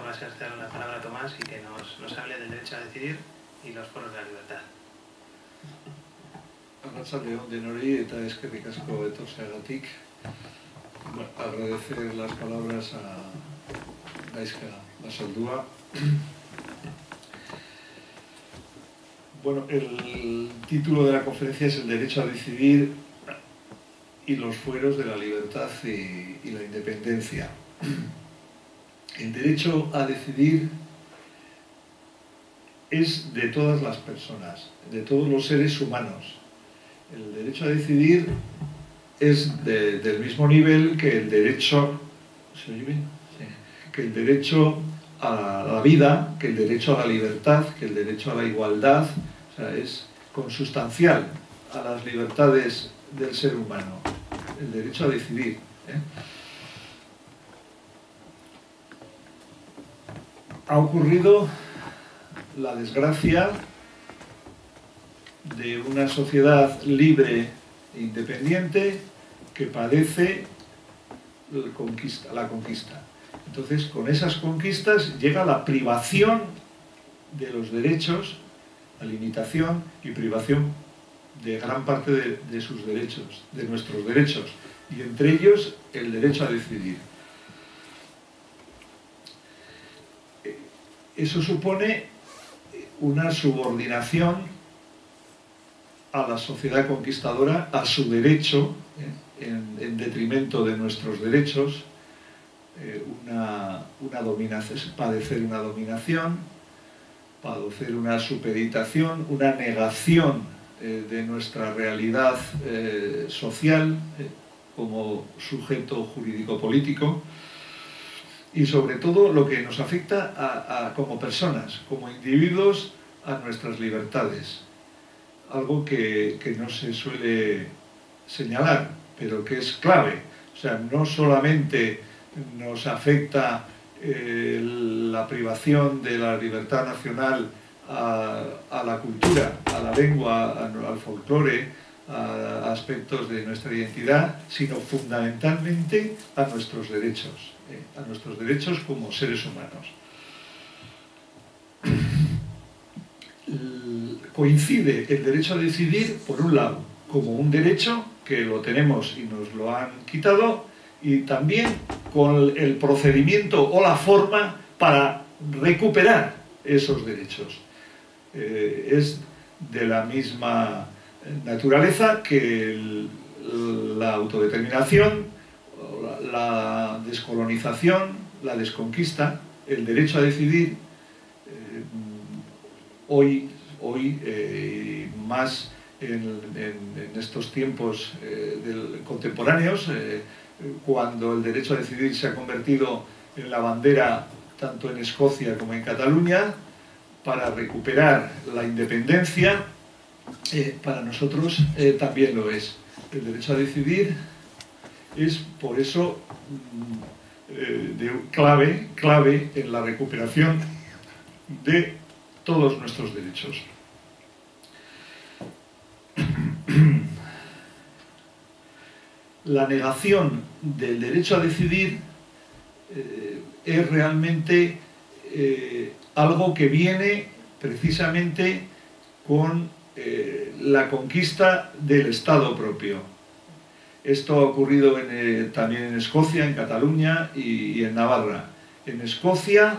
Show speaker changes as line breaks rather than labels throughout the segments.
pasar la palabra a Tomás y que nos hable del derecho a decidir y los foros de la libertad.
Arratsaldeon denori eta eskerrik asko etortzeagatik. Bueno, agradecer las palabras a Gaizka Basaldúa. Bueno, el título de la conferencia es el derecho a decidir y los fueros de la libertad y la independencia. El derecho a decidir es de todas las personas, de todos los seres humanos. El derecho a decidir es del mismo nivel que el derecho, ¿se oye bien? Sí. Que el derecho a la vida, que el derecho a la libertad, que el derecho a la igualdad. O sea, es consustancial a las libertades del ser humano, el derecho a decidir. Ha ocurrido la desgracia de una sociedad libre e independiente que padece la conquista. Entonces, con esas conquistas llega la privación de los derechos, la limitación y privación de gran parte de sus derechos, de nuestros derechos, y entre ellos el derecho a decidir. Eso supone una subordinación a la sociedad conquistadora, a su derecho, en detrimento de nuestros derechos, una dominación, padecer una dominación, padecer una supeditación, una negación de nuestra realidad social como sujeto jurídico-político, y sobre todo lo que nos afecta como personas, como individuos, a nuestras libertades. Algo que no se suele señalar, pero que es clave. O sea, no solamente nos afecta la privación de la libertad nacional a la cultura, a la lengua, al folclore, a aspectos de nuestra identidad, sino fundamentalmente a nuestros derechos como seres humanos. Coincide el derecho a decidir, por un lado, como un derecho que lo tenemos y nos lo han quitado, y también con el procedimiento o la forma para recuperar esos derechos. Es de la misma naturaleza que la autodeterminación, la descolonización, la desconquista. El derecho a decidir, hoy más en estos tiempos contemporáneos, cuando el derecho a decidir se ha convertido en la bandera tanto en Escocia como en Cataluña, para recuperar la independencia, para nosotros también lo es. El derecho a decidir es, por eso, clave en la recuperación de todos nuestros derechos. La negación del derecho a decidir es realmente algo que viene precisamente con la conquista del Estado propio. Esto ha ocurrido también en Escocia, en Cataluña y en Navarra. En Escocia,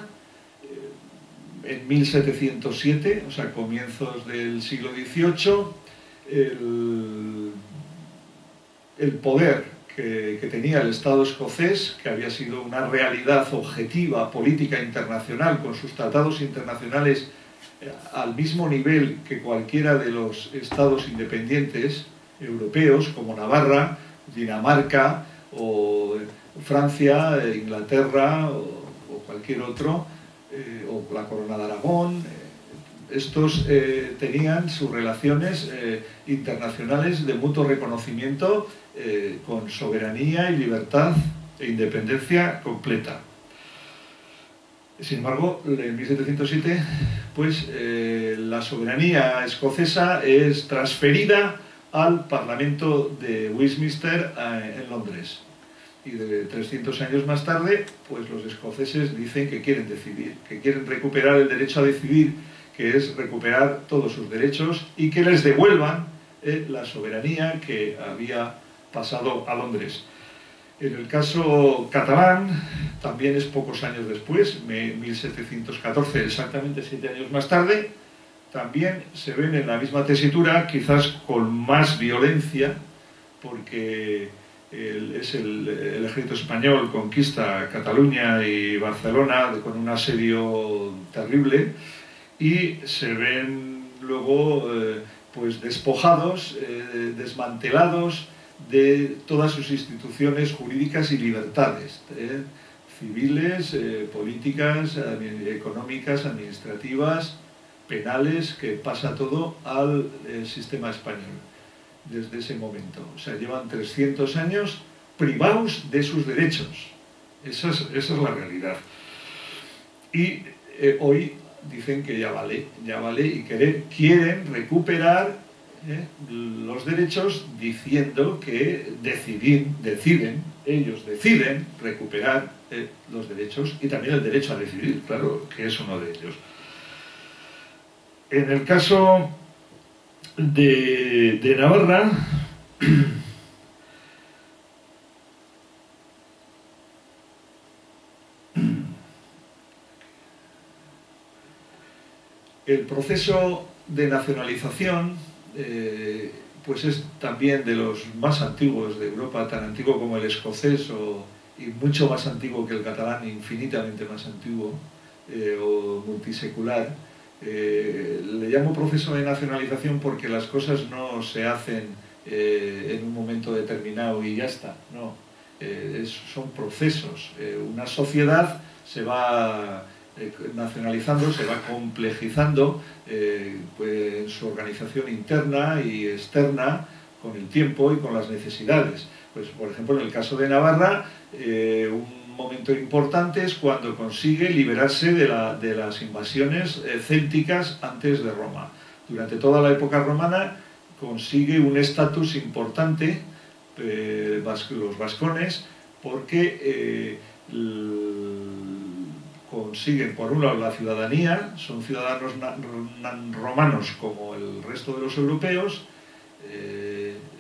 en 1707, o sea, comienzos del siglo XVIII, el poder que tenía el Estado escocés, que había sido una realidad objetiva, política internacional, con sus tratados internacionales al mismo nivel que cualquiera de los estados independientes europeos, como Navarra, Dinamarca, o Francia, Inglaterra, o cualquier otro, o la Corona de Aragón. Estos tenían sus relaciones internacionales de mutuo reconocimiento, con soberanía y libertad e independencia completa. Sin embargo, en 1707, pues, la soberanía escocesa es transferida al Parlamento de Westminster en Londres. Y de 300 años más tarde, pues los escoceses dicen que quieren decidir, que quieren recuperar el derecho a decidir, que es recuperar todos sus derechos y que les devuelvan la soberanía que había pasado a Londres. En el caso catalán, también es pocos años después, 1714, exactamente 7 años más tarde, también se ven en la misma tesitura, quizás con más violencia, porque el ejército español conquista Cataluña y Barcelona con un asedio terrible, y se ven luego pues despojados, desmantelados de todas sus instituciones jurídicas y libertades, civiles, políticas, económicas, administrativas, penales, que pasa todo al sistema español desde ese momento. O sea, llevan 300 años privados de sus derechos. Esa es la realidad. Y hoy dicen que ya vale y quieren recuperar los derechos, diciendo que ellos deciden recuperar los derechos, y también el derecho a decidir, claro, que es uno de ellos. En el caso de Navarra, el proceso de nacionalización pues es también de los más antiguos de Europa, tan antiguo como el escocés y mucho más antiguo que el catalán, infinitamente más antiguo, o multisecular. Le llamo proceso de nacionalización porque las cosas no se hacen en un momento determinado y ya está, no. Son procesos. Una sociedad se va nacionalizando, se va complejizando pues, en su organización interna y externa con el tiempo y con las necesidades. Pues, por ejemplo, en el caso de Navarra, un momento importante es cuando consigue liberarse de las invasiones célticas antes de Roma. Durante toda la época romana consigue un estatus importante, los vascones, porque consiguen, por un lado, la ciudadanía, son ciudadanos romanos como el resto de los europeos,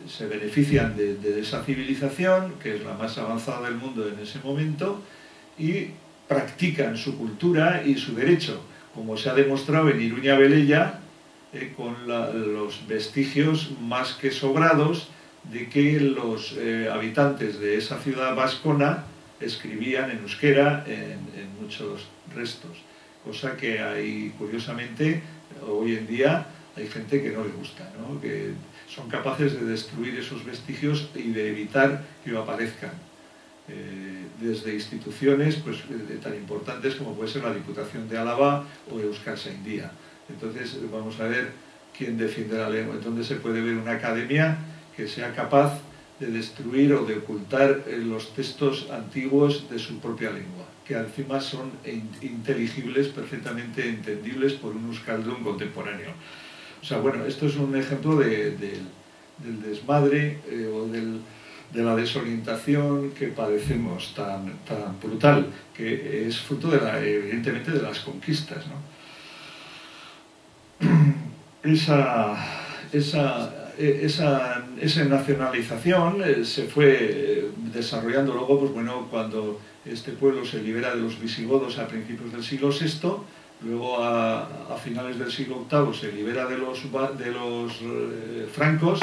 se benefician de esa civilización, que es la más avanzada del mundo en ese momento, y practican su cultura y su derecho, como se ha demostrado en Iruña Velella, con los vestigios más que sobrados de que los habitantes de esa ciudad vascona escribían en euskera en muchos restos, cosa que hay, curiosamente, hoy en día hay gente que no le gusta, ¿no? Que son capaces de destruir esos vestigios y de evitar que aparezcan, desde instituciones pues, tan importantes como puede ser la Diputación de Álava o Euskaltzaindia. Entonces vamos a ver quién defiende la lengua, dónde se puede ver una academia que sea capaz de destruir o de ocultar los textos antiguos de su propia lengua, que encima son inteligibles, perfectamente entendibles por un euskaldun contemporáneo. O sea, bueno, esto es un ejemplo del desmadre o de la desorientación que padecemos tan brutal, que es fruto, evidentemente, de las conquistas, ¿no? Esa nacionalización se fue desarrollando luego, pues bueno, cuando este pueblo se libera de los visigodos a principios del siglo VI, luego a finales del siglo VIII se libera de los francos,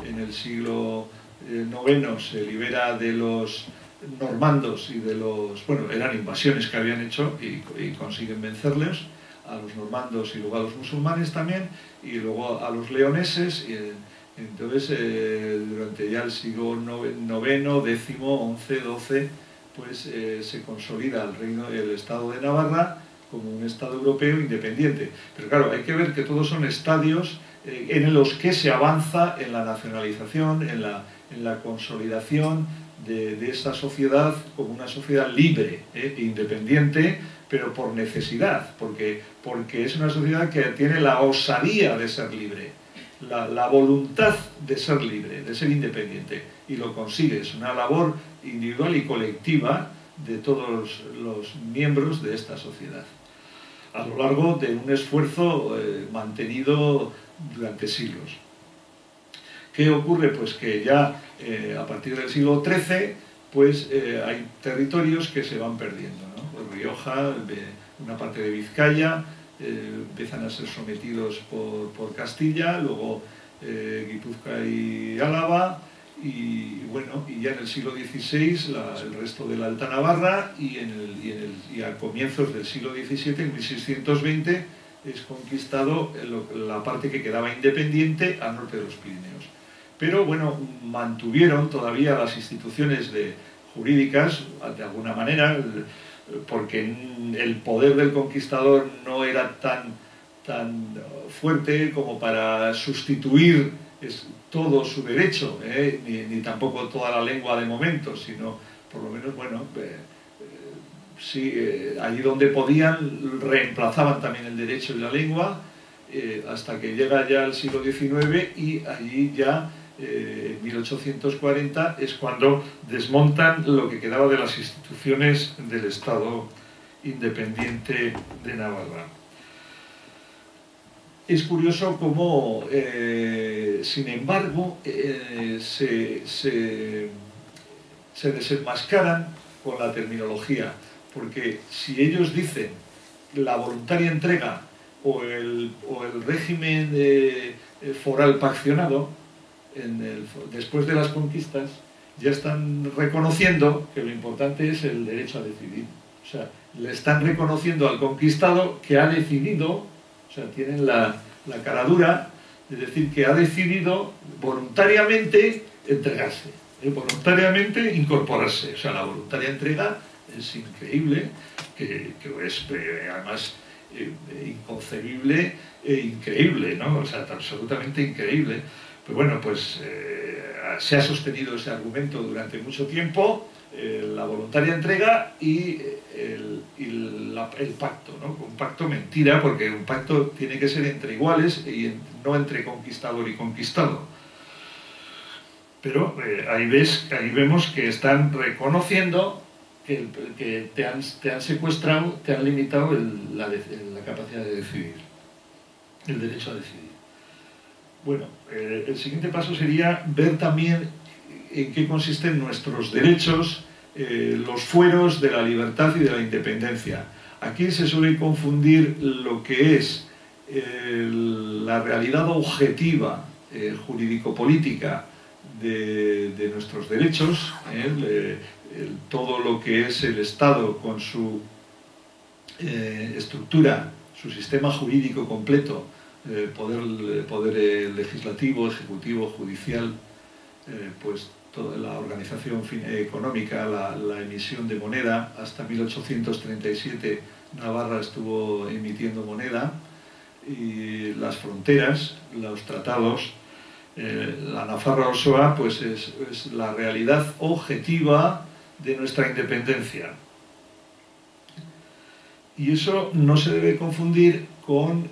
en el siglo IX se libera de los normandos y de los... bueno, eran invasiones que habían hecho y consiguen vencerles, a los normandos y luego a los musulmanes también, y luego a los leoneses, y entonces durante ya el siglo IX, X, XI, XII, pues se consolida el Estado de Navarra como un Estado europeo independiente. Pero claro, hay que ver que todos son estadios en los que se avanza en la nacionalización, en la consolidación de esa sociedad como una sociedad libre e independiente, pero por necesidad, porque es una sociedad que tiene la osadía de ser libre, la voluntad de ser libre, de ser independiente, y lo consigue. Es una labor individual y colectiva de todos los miembros de esta sociedad, a lo largo de un esfuerzo mantenido durante siglos. ¿Qué ocurre? Pues que ya a partir del siglo XIII pues, hay territorios que se van perdiendo, ¿no? Pues Rioja, una parte de Vizcaya, empiezan a ser sometidos por Castilla, luego Guipúzcoa y Álava, y bueno, y ya en el siglo XVI el resto de la Alta Navarra, y a comienzos del siglo XVII, en 1620, es conquistado la parte que quedaba independiente al norte de los Pirineos. Pero bueno, mantuvieron todavía las instituciones jurídicas, de alguna manera, porque el poder del conquistador no era tan fuerte como para sustituir todo su derecho, ni tampoco toda la lengua de momento, sino por lo menos, bueno, sí, allí donde podían reemplazaban también el derecho y la lengua, hasta que llega ya el siglo XIX, y allí ya en 1840 es cuando desmontan lo que quedaba de las instituciones del Estado independiente de Navarra. Es curioso cómo, sin embargo, se desenmascaran con la terminología, porque si ellos dicen la voluntaria entrega o el régimen foral paccionado, después de las conquistas, ya están reconociendo que lo importante es el derecho a decidir. O sea, le están reconociendo al conquistado que ha decidido, o sea, tienen la cara dura de decir que ha decidido voluntariamente entregarse, voluntariamente incorporarse. O sea, la voluntaria entrega es increíble, que es además inconcebible e increíble, ¿no? O sea, absolutamente increíble. Pues bueno, pues se ha sostenido ese argumento durante mucho tiempo, la voluntaria entrega y el pacto, ¿no? Un pacto mentira, porque un pacto tiene que ser entre iguales y no entre conquistador y conquistado. Pero ahí vemos que están reconociendo que te han secuestrado, te han limitado la capacidad de decidir, el derecho a decidir. Bueno, el siguiente paso sería ver también en qué consisten nuestros derechos, los fueros de la libertad y de la independencia. Aquí se suele confundir lo que es la realidad objetiva jurídico-política de nuestros derechos, todo lo que es el Estado con su estructura, su sistema jurídico completo, poder legislativo, ejecutivo, judicial, pues toda la organización económica, la emisión de moneda. Hasta 1837 Navarra estuvo emitiendo moneda, y las fronteras, los tratados, la Nafarroa pues es la realidad objetiva de nuestra independencia. Y eso no se debe confundir con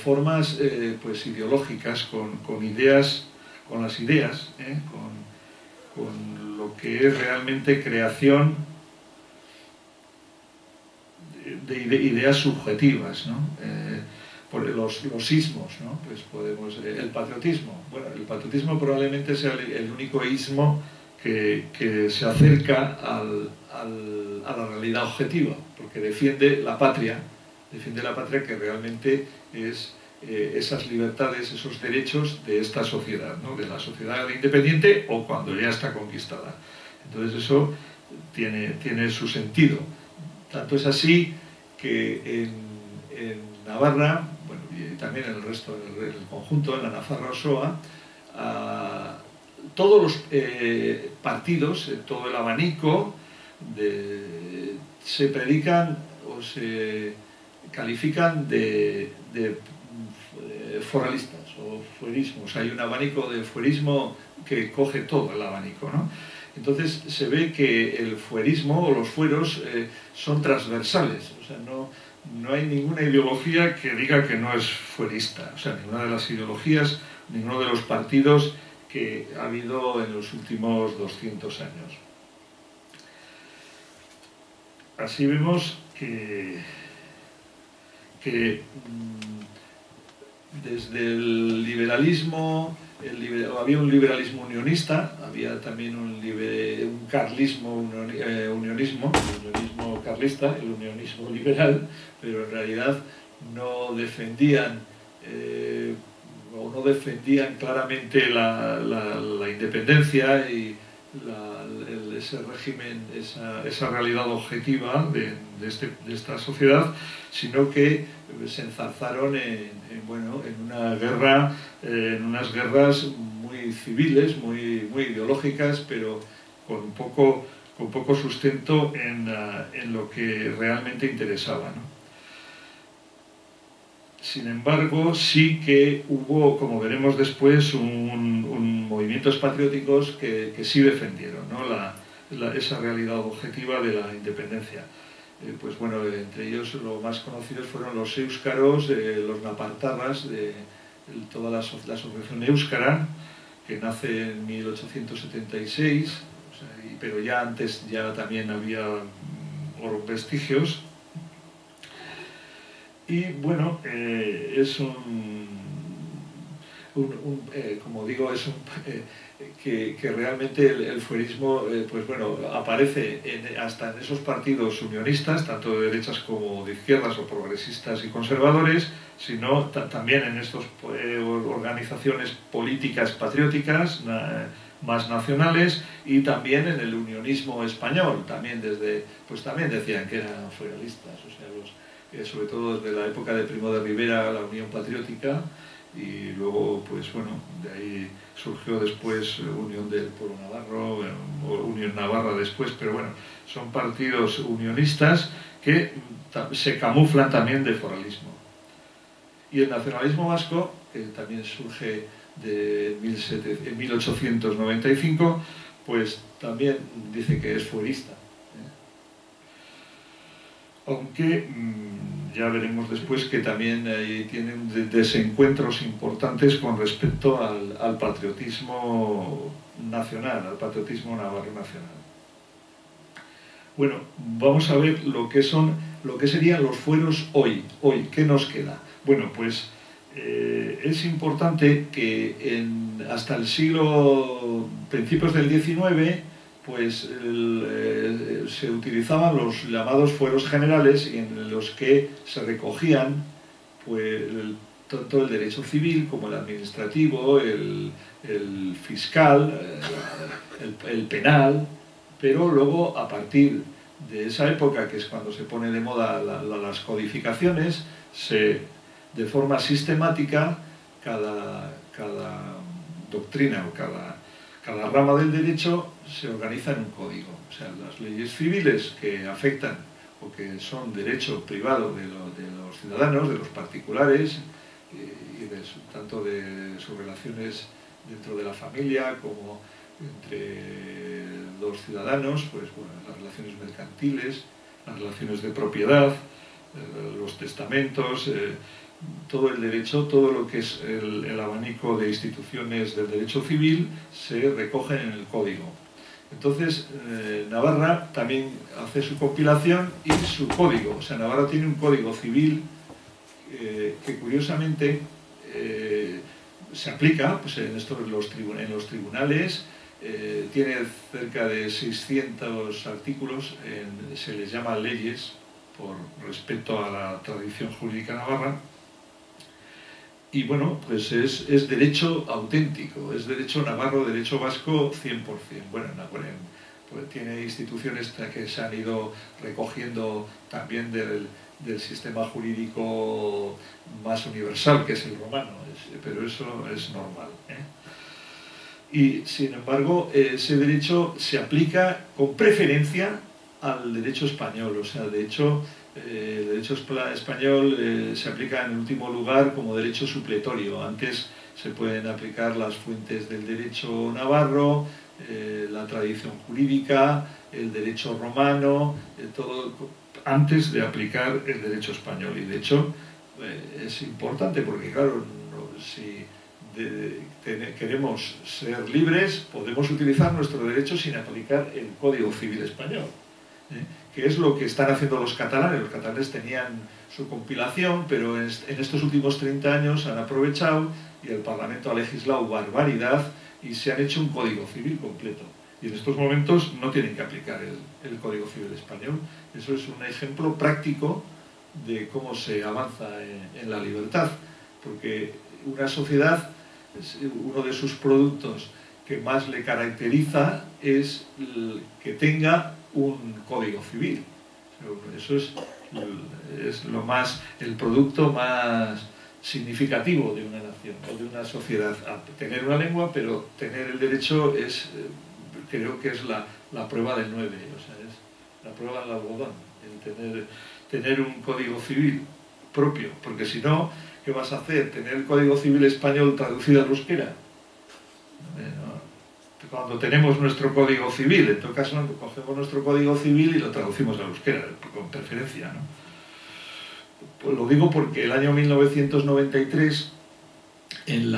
formas pues ideológicas, con ideas, con las ideas, con lo que es realmente creación de ideas subjetivas, ¿no? Por los ismos, ¿no? Pues podemos, el patriotismo. Bueno, el patriotismo probablemente sea el único ismo que se acerca a la realidad objetiva, porque defiende la patria que realmente es esas libertades, esos derechos de esta sociedad, ¿no? De la sociedad independiente o cuando ya está conquistada. Entonces eso tiene su sentido. Tanto es así que en Navarra, bueno, y también en el resto del conjunto, en la Nafarroa, todos los partidos, todo el abanico, se predican o se califican de foralistas o fuerismos. Hay un abanico de fuerismo que coge todo el abanico, ¿no? Entonces se ve que el fuerismo o los fueros son transversales, o sea, no hay ninguna ideología que diga que no es fuerista, o sea, ninguna de las ideologías, ninguno de los partidos que ha habido en los últimos 200 años. así vemos que desde el liberalismo, había un liberalismo unionista, había también un carlismo, el unionismo carlista, el unionismo liberal, pero en realidad no defendían claramente la independencia y ese régimen, esa realidad objetiva de esta sociedad, sino que se enzarzaron en una guerra, en unas guerras muy civiles, muy ideológicas, pero con poco sustento en lo que realmente interesaba, ¿no? Sin embargo, sí que hubo, como veremos después, movimientos patrióticos que sí defendieron, ¿no? Esa realidad objetiva de la independencia. Pues bueno, entre ellos los más conocidos fueron los éuskaros, los napartarras, de toda la asociación éuskara, que nace en 1876, o sea, pero ya antes ya también había vestigios. Y bueno, es como digo, es que realmente el fuerismo pues bueno, aparece hasta en esos partidos unionistas, tanto de derechas como de izquierdas, o progresistas y conservadores, sino también en estas organizaciones políticas patrióticas más nacionales, y también en el unionismo español, también también decían que eran federalistas, o sea, sobre todo desde la época de Primo de Rivera, la Unión Patriótica, y luego, pues bueno, de ahí surgió después Unión del Pueblo Navarro, o Unión Navarra después, pero bueno, son partidos unionistas que se camuflan también de foralismo. Y el nacionalismo vasco, que también surge en 1895, pues también dice que es fuerista. Aunque ya veremos después que también tienen desencuentros importantes con respecto al patriotismo nacional, al patriotismo navarro nacional. Bueno, vamos a ver lo que serían los fueros hoy. ¿Qué nos queda? Bueno, pues es importante que hasta el principios del XIX, pues se utilizaban los llamados fueros generales, en los que se recogían pues tanto el derecho civil como el administrativo, el fiscal, el penal, pero luego, a partir de esa época, que es cuando se pone de moda las codificaciones, de forma sistemática cada doctrina o cada rama del derecho se organiza en un código. O sea, las leyes civiles que afectan o que son derecho privado de los ciudadanos, de los particulares, tanto de sus relaciones dentro de la familia como entre dos ciudadanos, pues bueno, las relaciones mercantiles, las relaciones de propiedad, los testamentos, todo el derecho, todo lo que es el abanico de instituciones del derecho civil se recoge en el código. Entonces, Navarra también hace su compilación y su código. O sea, Navarra tiene un código civil que curiosamente se aplica pues, en los tribunales. Tiene cerca de 600 artículos, se les llama leyes por respeto a la tradición jurídica navarra. Y bueno, pues es derecho auténtico, es derecho navarro, derecho vasco 100%. Bueno, pues tiene instituciones que se han ido recogiendo también del sistema jurídico más universal, que es el romano, pero eso es normal, Y, sin embargo, ese derecho se aplica con preferencia al derecho español. O sea, de hecho, el derecho español se aplica en último lugar como derecho supletorio. Antes se pueden aplicar las fuentes del derecho navarro, la tradición jurídica, el derecho romano, todo antes de aplicar el derecho español. Y de hecho es importante porque, claro, si queremos ser libres, podemos utilizar nuestro derecho sin aplicar el Código Civil español. que es lo que están haciendo los catalanes. Los catalanes tenían su compilación, pero en estos últimos 30 años han aprovechado y el Parlamento ha legislado barbaridad y se han hecho un Código Civil completo. Y en estos momentos no tienen que aplicar el Código Civil español. Eso es un ejemplo práctico de cómo se avanza en la libertad, porque una sociedad, uno de sus productos que más le caracteriza es que tenga un Código Civil. Eso es el producto más significativo de una nación o de una sociedad. Tener una lengua, pero tener el derecho es, creo que es la prueba del 9, o sea, es la prueba del algodón, el tener un Código Civil propio, porque si no, ¿qué vas a hacer? ¿Tener el Código Civil español traducido al euskera? Cuando tenemos nuestro Código Civil, en todo caso cogemos nuestro Código Civil y lo traducimos al euskera, con preferencia, ¿no? Pues lo digo porque el año 1993 en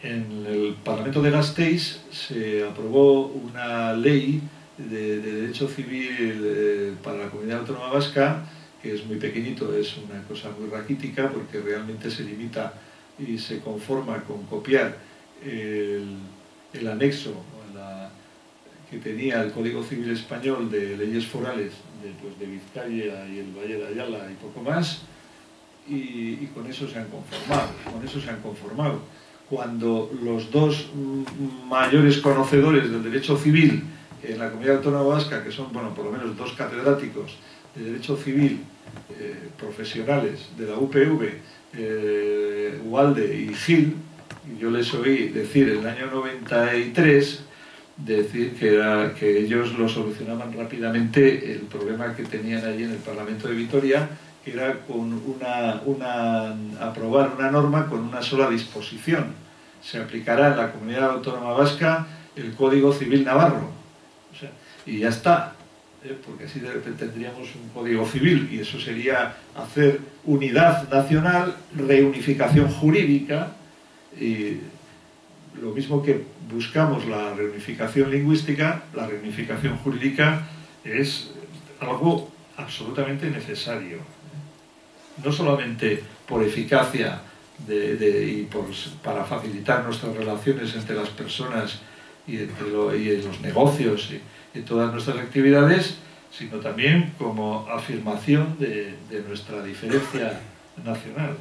el Parlamento de Gasteiz se aprobó una ley de derecho civil para la Comunidad Autónoma Vasca, que es muy pequeñito, es una cosa muy raquítica porque realmente se limita y se conforma con copiar el anexo que tenía el Código Civil Español de leyes forales de Vizcaya y el Valle de Ayala y poco más, y con eso se han conformado. Cuando los dos mayores conocedores del derecho civil en la Comunidad Autónoma Vasca, que son, bueno, por lo menos dos catedráticos de derecho civil profesionales de la UPV, Ugalde y Gil, y yo les oí decir en el año 93 decir que ellos lo solucionaban rápidamente el problema que tenían allí en el Parlamento de Vitoria, que era con aprobar una norma con una sola disposición. Se aplicará en la Comunidad Autónoma Vasca el Código Civil Navarro. O sea, y ya está, porque así de repente tendríamos un Código Civil y eso sería hacer unidad nacional, reunificación jurídica, y lo mismo que buscamos la reunificación lingüística, la reunificación jurídica es algo absolutamente necesario. No solamente por eficacia para facilitar nuestras relaciones entre las personas y en los negocios y todas nuestras actividades, sino también como afirmación de nuestra diferencia nacional.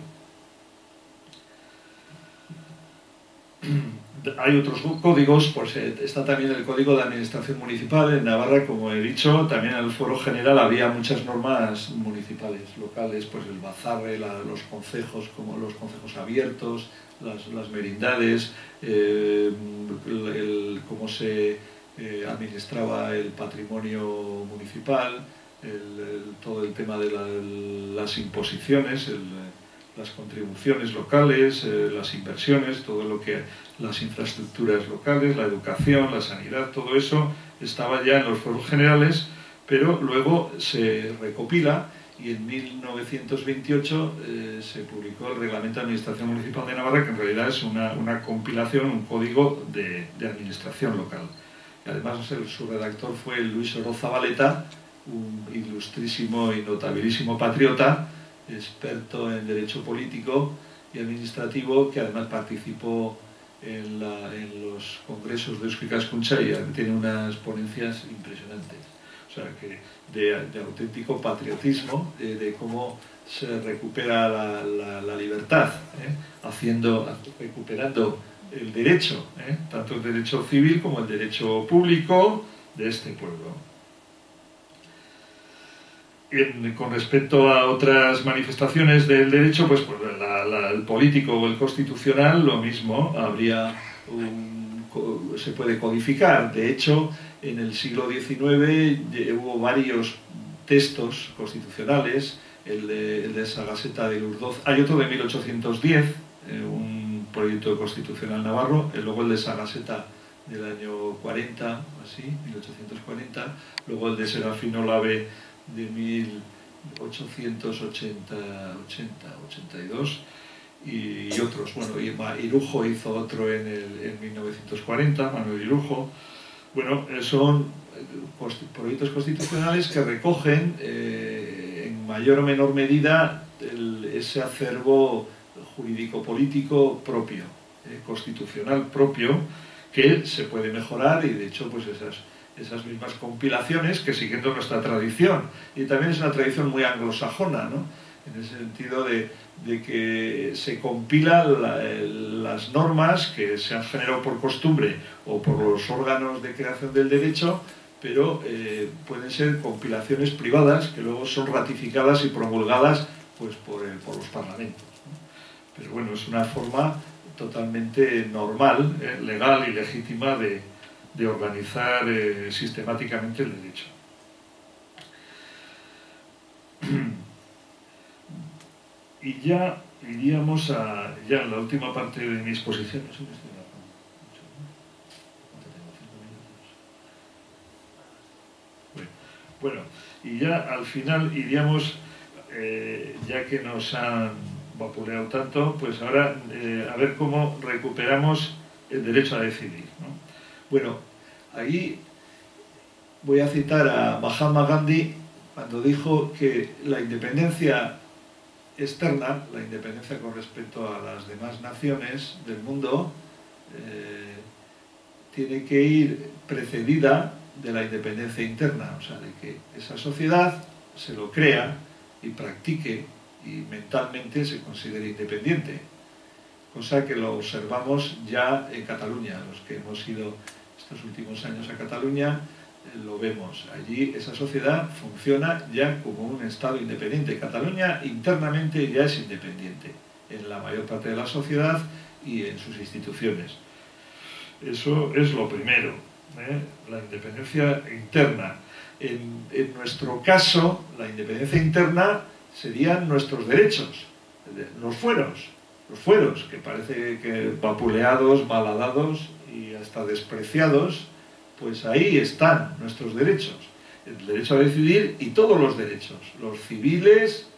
Hay otros códigos, pues está también el Código de Administración Municipal. En Navarra, como he dicho, también en el Foro General había muchas normas municipales, locales, pues el bazarre, los concejos, como los concejos abiertos, las merindades, cómo se administraba el patrimonio municipal, todo el tema de las imposiciones, las contribuciones locales, las inversiones, todo lo que las infraestructuras locales, la educación, la sanidad, todo eso estaba ya en los foros generales, pero luego se recopila y en 1928 se publicó el Reglamento de Administración Municipal de Navarra, que en realidad es una compilación, un código de administración local. Y además su redactor fue Luis Oro Zabaleta, un ilustrísimo y notabilísimo patriota, experto en derecho político y administrativo, que además participó en los congresos de Eusko Ikaskuntza y tiene unas ponencias impresionantes. O sea, que de auténtico patriotismo, de cómo se recupera la libertad, recuperando el derecho, tanto el derecho civil como el derecho público de este pueblo. Con respecto a otras manifestaciones del derecho, pues el político o el constitucional, lo mismo, se puede codificar. De hecho, en el siglo XIX hubo varios textos constitucionales, el de Sagaseta de Lurdoz, hay otro de 1810, un proyecto constitucional navarro, luego el de Sagaseta del año 40, así, 1840, luego el de Serafín Olave de 1882 y otros. Bueno, Irujo hizo otro en 1940, Manuel Irujo. Bueno, son proyectos constitucionales que recogen en mayor o menor medida ese acervo jurídico-político propio, constitucional propio, que se puede mejorar, y de hecho pues esas mismas compilaciones que, siguiendo nuestra tradición, y también es una tradición muy anglosajona, ¿no?, en el sentido de que se compilan las normas que se han generado por costumbre o por los órganos de creación del derecho, pero pueden ser compilaciones privadas que luego son ratificadas y promulgadas pues por los parlamentos, ¿no? Pero bueno, es una forma totalmente normal, legal y legítima de organizar sistemáticamente el derecho. Y ya iríamos ya en la última parte de mi exposición. No sé si me estoy alargando mucho, ¿no? ¿Cuánto tengo? 5 minutos. Bueno, y ya al final iríamos, ya que nos han vapuleado tanto, pues ahora a ver cómo recuperamos el derecho a decidir, ¿no? Bueno, ahí voy a citar a Mahatma Gandhi cuando dijo que la independencia externa, la independencia con respecto a las demás naciones del mundo, tiene que ir precedida de la independencia interna, o sea, de que esa sociedad se lo crea y practique y mentalmente se considere independiente, cosa que lo observamos ya en Cataluña. Los que hemos ido estos últimos años a Cataluña lo vemos. Allí esa sociedad funciona ya como un Estado independiente. Cataluña internamente ya es independiente en la mayor parte de la sociedad y en sus instituciones. Eso es lo primero, la independencia interna. En nuestro caso, la independencia interna serían nuestros derechos, los fueros, que parece que vapuleados, malhadados y hasta despreciados. Pues ahí están nuestros derechos, el derecho a decidir y todos los derechos, los civiles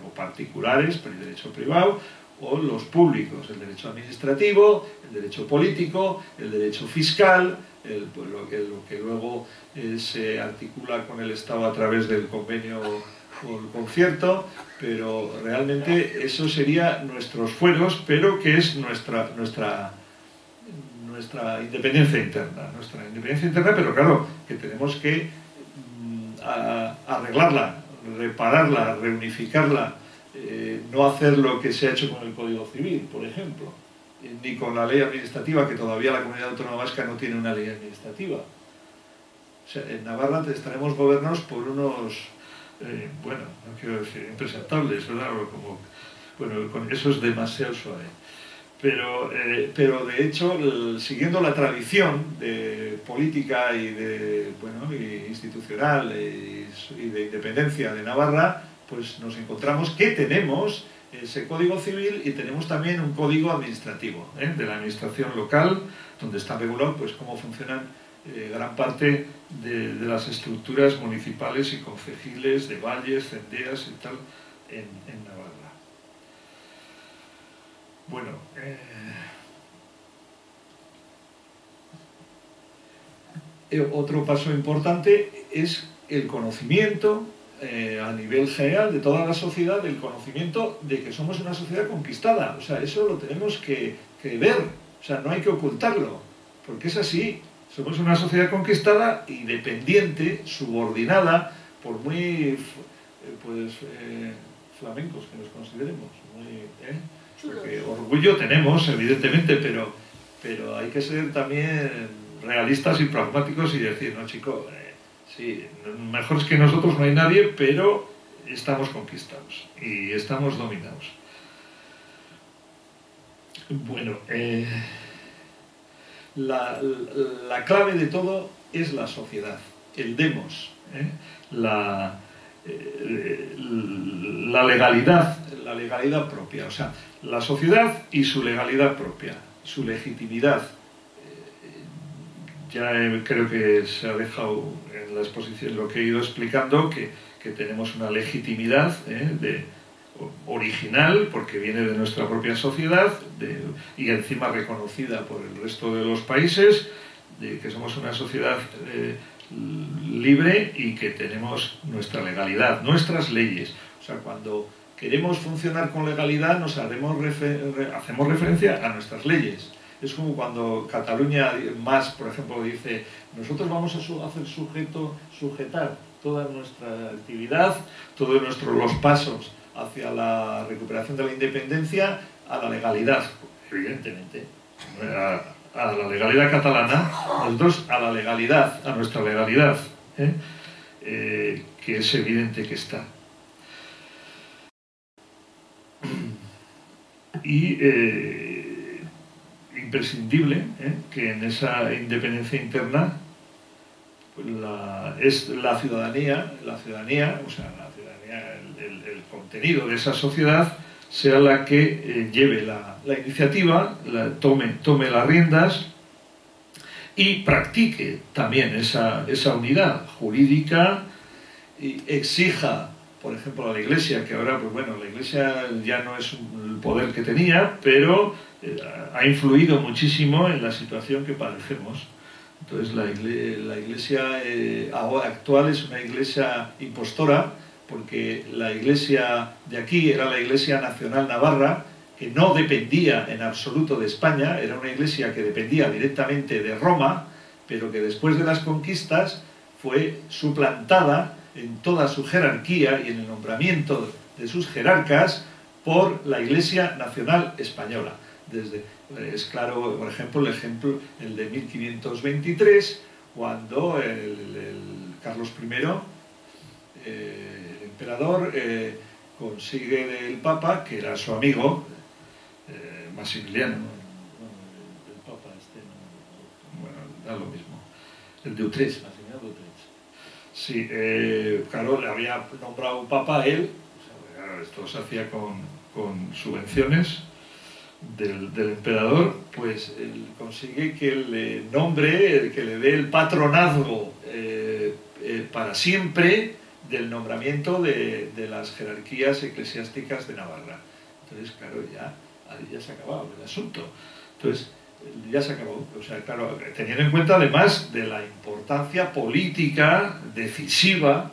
o particulares, pero el derecho privado, o los públicos, el derecho administrativo, el derecho político, el derecho fiscal, lo que luego se articula con el Estado a través del convenio o el concierto, pero realmente eso sería nuestros fueros, pero que es nuestra independencia interna, pero claro, que tenemos que arreglarla, repararla, reunificarla, no hacer lo que se ha hecho con el Código Civil, por ejemplo, ni con la ley administrativa, que todavía la Comunidad Autónoma Vasca no tiene una ley administrativa. O sea, en Navarra estaremos gobernados por unos, bueno, no quiero decir impresentables, ¿verdad? Bueno, eso es demasiado suave. Pero de hecho, siguiendo la tradición de política y y institucional y de independencia de Navarra, pues nos encontramos que tenemos ese código civil y tenemos también un código administrativo, de la administración local, donde está regulado pues cómo funcionan gran parte de las estructuras municipales y concejiles de valles, cendeas y tal en Navarra. Bueno, otro paso importante es el conocimiento a nivel general de toda la sociedad, el conocimiento de que somos una sociedad conquistada. O sea, eso lo tenemos que ver, o sea, no hay que ocultarlo, porque es así. Somos una sociedad conquistada y dependiente, subordinada, por muy flamencos que nos consideremos, porque orgullo tenemos, evidentemente, pero hay que ser también realistas y pragmáticos y decir, no, chico, sí, mejor que nosotros no hay nadie, pero estamos conquistados y estamos dominados. Bueno, la clave de todo es la sociedad, el demos, la legalidad propia, o sea, la sociedad y su legalidad propia, su legitimidad. Ya creo que se ha dejado en la exposición lo que he ido explicando, que tenemos una legitimidad original, porque viene de nuestra propia sociedad y encima reconocida por el resto de los países, de que somos una sociedad libre y que tenemos nuestra legalidad, nuestras leyes. O sea, cuando queremos funcionar con legalidad hacemos referencia a nuestras leyes. Es como cuando Cataluña Más, por ejemplo, dice: nosotros vamos a sujetar toda nuestra actividad, todos los pasos hacia la recuperación de la independencia a la legalidad, evidentemente, a la legalidad catalana, nosotros a la legalidad, a nuestra legalidad, que es evidente que está. Y imprescindible que en esa independencia interna es la ciudadanía, o sea, el contenido de esa sociedad sea la que lleve la iniciativa, tome las riendas y practique también esa unidad jurídica y exija, por ejemplo, a la Iglesia, que ahora, pues bueno, la Iglesia ya no es el poder que tenía, pero ha influido muchísimo en la situación que padecemos. Entonces la Iglesia actual es una Iglesia impostora, porque la Iglesia de aquí era la Iglesia Nacional Navarra, que no dependía en absoluto de España, era una Iglesia que dependía directamente de Roma, pero que después de las conquistas fue suplantada en toda su jerarquía y en el nombramiento de sus jerarcas por la Iglesia Nacional Española. Es claro, por ejemplo, el de 1523, cuando Carlos I, el emperador, consigue del Papa, que era su amigo, Maximiliano, el Papa bueno, da lo mismo, el de Utrecht, Maximiliano de Utrecht. Sí, claro, le había nombrado un Papa a él, o sea, claro, esto se hacía con subvenciones del emperador, pues él consigue que le nombre, que le dé el patronazgo para siempre del nombramiento de las jerarquías eclesiásticas de Navarra. Entonces, claro, ya se ha acabado el asunto. Entonces, ya se acabó. O sea, claro, teniendo en cuenta además de la importancia política decisiva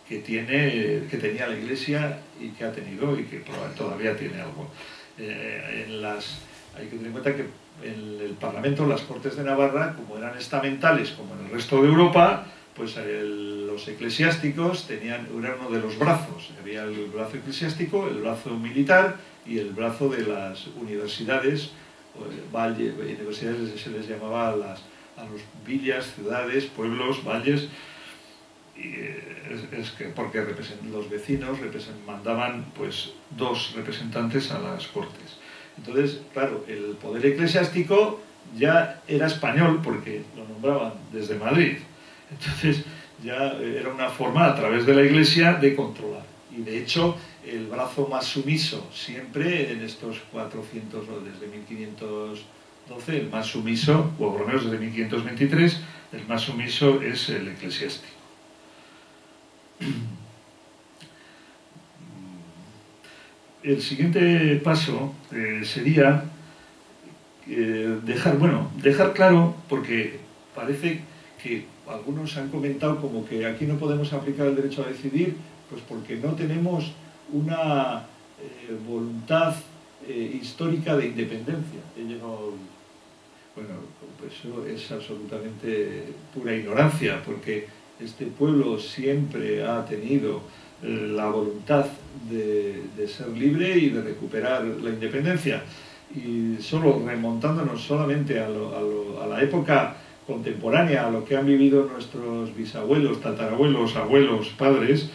que tenía la Iglesia y que ha tenido y que todavía tiene algo. Hay que tener en cuenta que en el Parlamento, las Cortes de Navarra, como eran estamentales como en el resto de Europa, pues los eclesiásticos eran uno de los brazos. Había el brazo eclesiástico, el brazo militar y el brazo de las universidades. Universidades se les llamaba a los villas, ciudades, pueblos, valles, porque los vecinos mandaban pues 2 representantes a las Cortes. Entonces, claro, el poder eclesiástico ya era español porque lo nombraban desde Madrid. Entonces ya era una forma a través de la Iglesia de controlar. Y de hecho, el brazo más sumiso siempre en estos 400, desde 1512, el más sumiso, o por lo menos desde 1523, el más sumiso es el eclesiástico. El siguiente paso sería dejar claro, porque parece que algunos han comentado como que aquí no podemos aplicar el derecho a decidir, pues porque no tenemos una voluntad histórica de independencia. Bueno, pues eso es absolutamente pura ignorancia, porque este pueblo siempre ha tenido la voluntad de ser libre y de recuperar la independencia. Y solo remontándonos solamente a la época contemporánea, a lo que han vivido nuestros bisabuelos, tatarabuelos, abuelos, padres,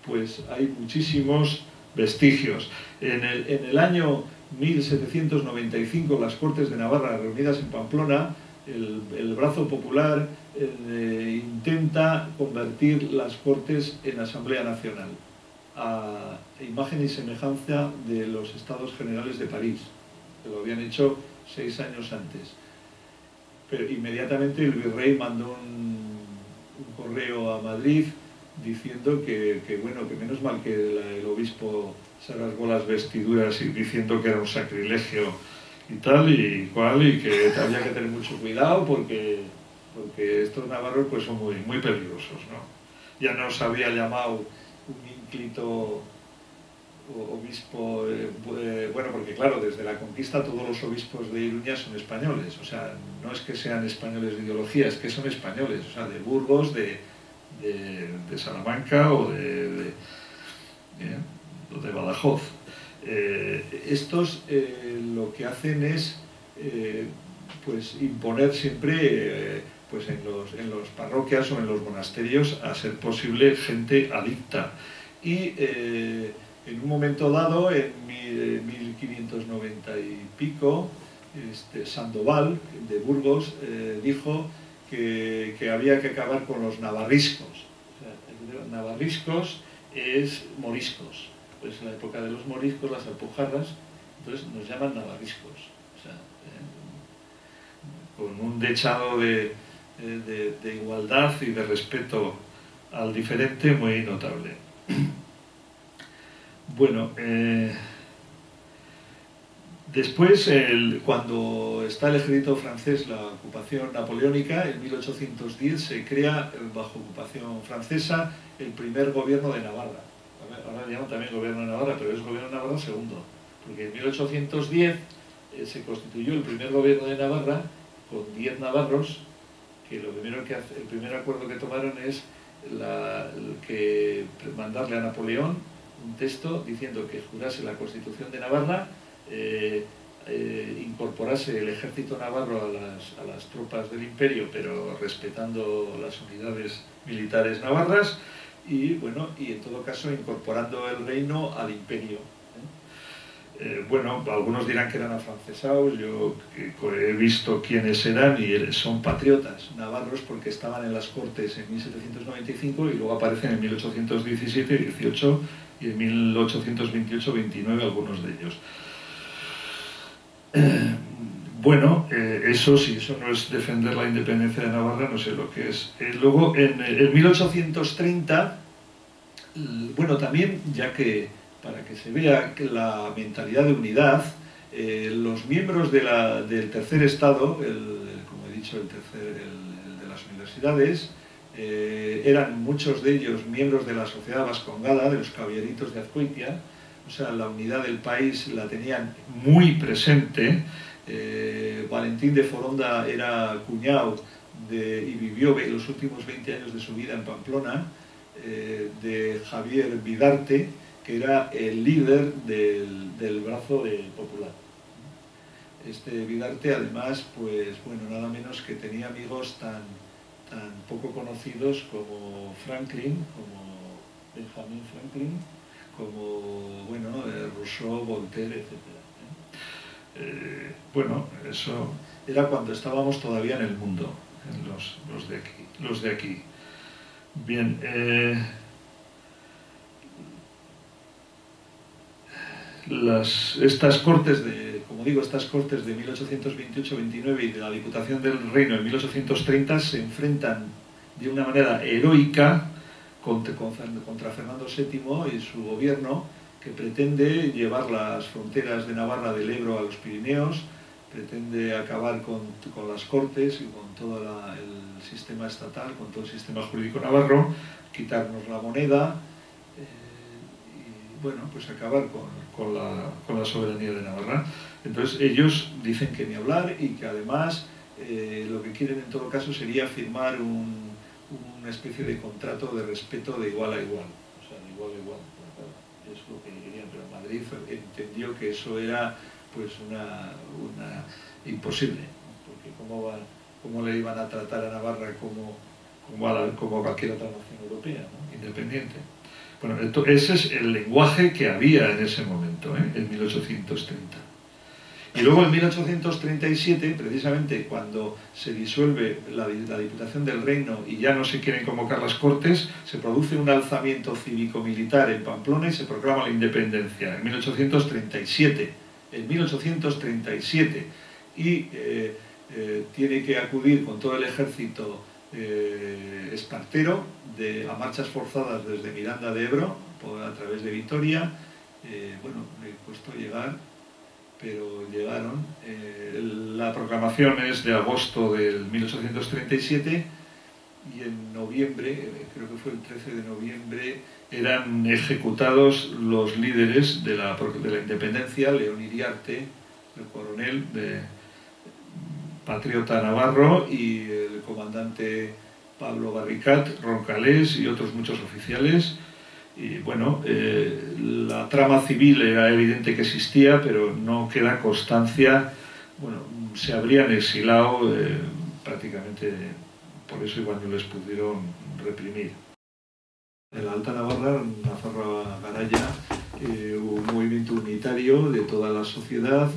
pues hay muchísimos vestigios. En el año 1795, las Cortes de Navarra, reunidas en Pamplona, el brazo popular intenta convertir las Cortes en Asamblea Nacional, a imagen y semejanza de los Estados Generales de París, que lo habían hecho 6 años antes. Pero inmediatamente el virrey mandó un correo a Madrid diciendo que menos mal que el obispo se rasgó las vestiduras y diciendo que era un sacrilegio y tal y cual, y que había que tener mucho cuidado porque porque estos navarros pues son muy peligrosos, ¿no? Ya nos había llamado un ínclito obispo, bueno, porque claro, desde la conquista todos los obispos de Iruña son españoles, o sea, no es que sean españoles de ideología, es que son españoles, o sea, de Burgos, de Salamanca o de Badajoz. Estos lo que hacen es pues imponer siempre pues en los parroquias o en los monasterios, a ser posible, gente adicta. Y en un momento dado, en 1590 y pico, Sandoval de Burgos dijo que había que acabar con los navarriscos. O sea, navarriscos es moriscos. Pues en la época de los moriscos, las alpujarras, entonces nos llaman navarriscos. O sea, con un dechado de igualdad y de respeto al diferente muy notable. Bueno, después, cuando está el ejército francés, la ocupación napoleónica, en 1810 se crea, bajo ocupación francesa, el primer gobierno de Navarra. Ahora le llaman también gobierno de Navarra, pero es gobierno de Navarra segundo, porque en 1810 se constituyó el primer gobierno de Navarra con 10 navarros, que el primer acuerdo que tomaron es mandarle a Napoleón un texto diciendo que jurase la Constitución de Navarra, incorporase el ejército navarro a las tropas del imperio, pero respetando las unidades militares navarras, y bueno, y en todo caso incorporando el reino al imperio. Bueno, algunos dirán que eran afrancesados, yo he visto quiénes eran y son patriotas navarros porque estaban en las Cortes en 1795 y luego aparecen en 1817, 18 y en 1828, 29 algunos de ellos. Bueno, eso sí, eso no es defender la independencia de Navarra, no sé lo que es. Luego, en 1830, bueno, también, ya que para que se vea que la mentalidad de unidad, los miembros del tercer estado, como he dicho, el de las universidades, eran muchos de ellos miembros de la sociedad vascongada, de los caballeritos de Azcoitia, o sea, la unidad del país la tenían muy presente. Valentín de Foronda era cuñado y vivió los últimos 20 años de su vida en Pamplona, de Javier Vidarte, que era el líder del brazo popular. Este Vidarte, además, pues bueno, nada menos que tenía amigos tan poco conocidos como Franklin, como Benjamin Franklin, como, bueno, Rousseau, Voltaire, etc. Bueno, eso era cuando estábamos todavía en el mundo, en los de aquí. Bien, estas cortes como digo, estas cortes de 1828-29 y de la Diputación del Reino en 1830 se enfrentan de una manera heroica contra Fernando VII y su gobierno, que pretende llevar las fronteras de Navarra del Ebro a los Pirineos, pretende acabar con las Cortes y con todo el sistema estatal, con todo el sistema jurídico navarro, quitarnos la moneda y, bueno, pues acabar con la soberanía de Navarra. Entonces ellos dicen que ni hablar y que además lo que quieren en todo caso sería firmar una especie de contrato de respeto de igual a igual, o sea, de igual a igual. Es lo que querían, pero Madrid entendió que eso era pues una imposible, porque cómo le iban a tratar a Navarra como cualquier otra nación europea, ¿no? Independiente. Bueno, ese es el lenguaje que había en ese momento, en 1830. Y luego en 1837, precisamente cuando se disuelve la Diputación del Reino y ya no se quieren convocar las Cortes, se produce un alzamiento cívico-militar en Pamplona y se proclama la independencia en 1837. En 1837. Y tiene que acudir con todo el ejército espartero a marchas forzadas desde Miranda de Ebro, a través de Vitoria. Bueno, le costó llegar pero llegaron. La proclamación es de agosto del 1837 y en noviembre, creo que fue el 13 de noviembre, eran ejecutados los líderes de la independencia, León Iriarte, el coronel patriota navarro, y el comandante Pablo Barricat, Roncalés y otros muchos oficiales. Y bueno, la trama civil era evidente que existía, pero no queda constancia. Bueno, se habrían exilado prácticamente, por eso igual no les pudieron reprimir. En la Alta Navarra, en Nafarroa-Garaya, hubo un movimiento unitario de toda la sociedad,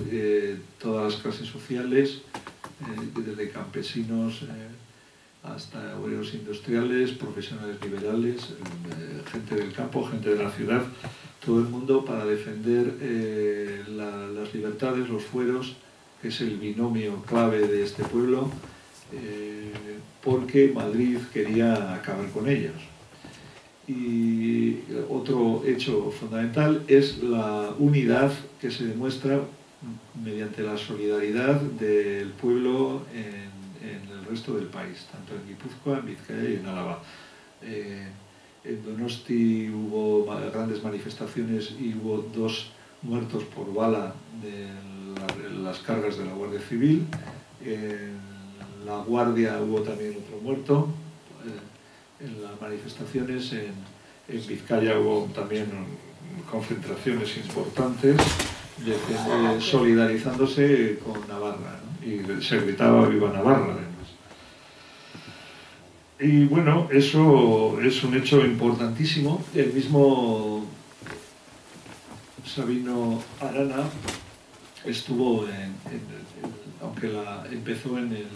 todas las clases sociales, desde campesinos hasta obreros industriales, profesionales liberales, gente del campo, gente de la ciudad, todo el mundo para defender las libertades, los fueros, que es el binomio clave de este pueblo, porque Madrid quería acabar con ellos. Y otro hecho fundamental es la unidad que se demuestra mediante la solidaridad del pueblo en el resto del país, tanto en Guipúzcoa, en Vizcaya y en Álava. En Donosti hubo grandes manifestaciones y hubo 2 muertos por bala de las cargas de la Guardia Civil. En La Guardia hubo también otro muerto. En las manifestaciones en Vizcaya hubo también concentraciones importantes solidarizándose con Navarra, ¿no? Y se gritaba "Viva Navarra", además. Y bueno, eso es un hecho importantísimo. El mismo Sabino Arana estuvo aunque empezó en el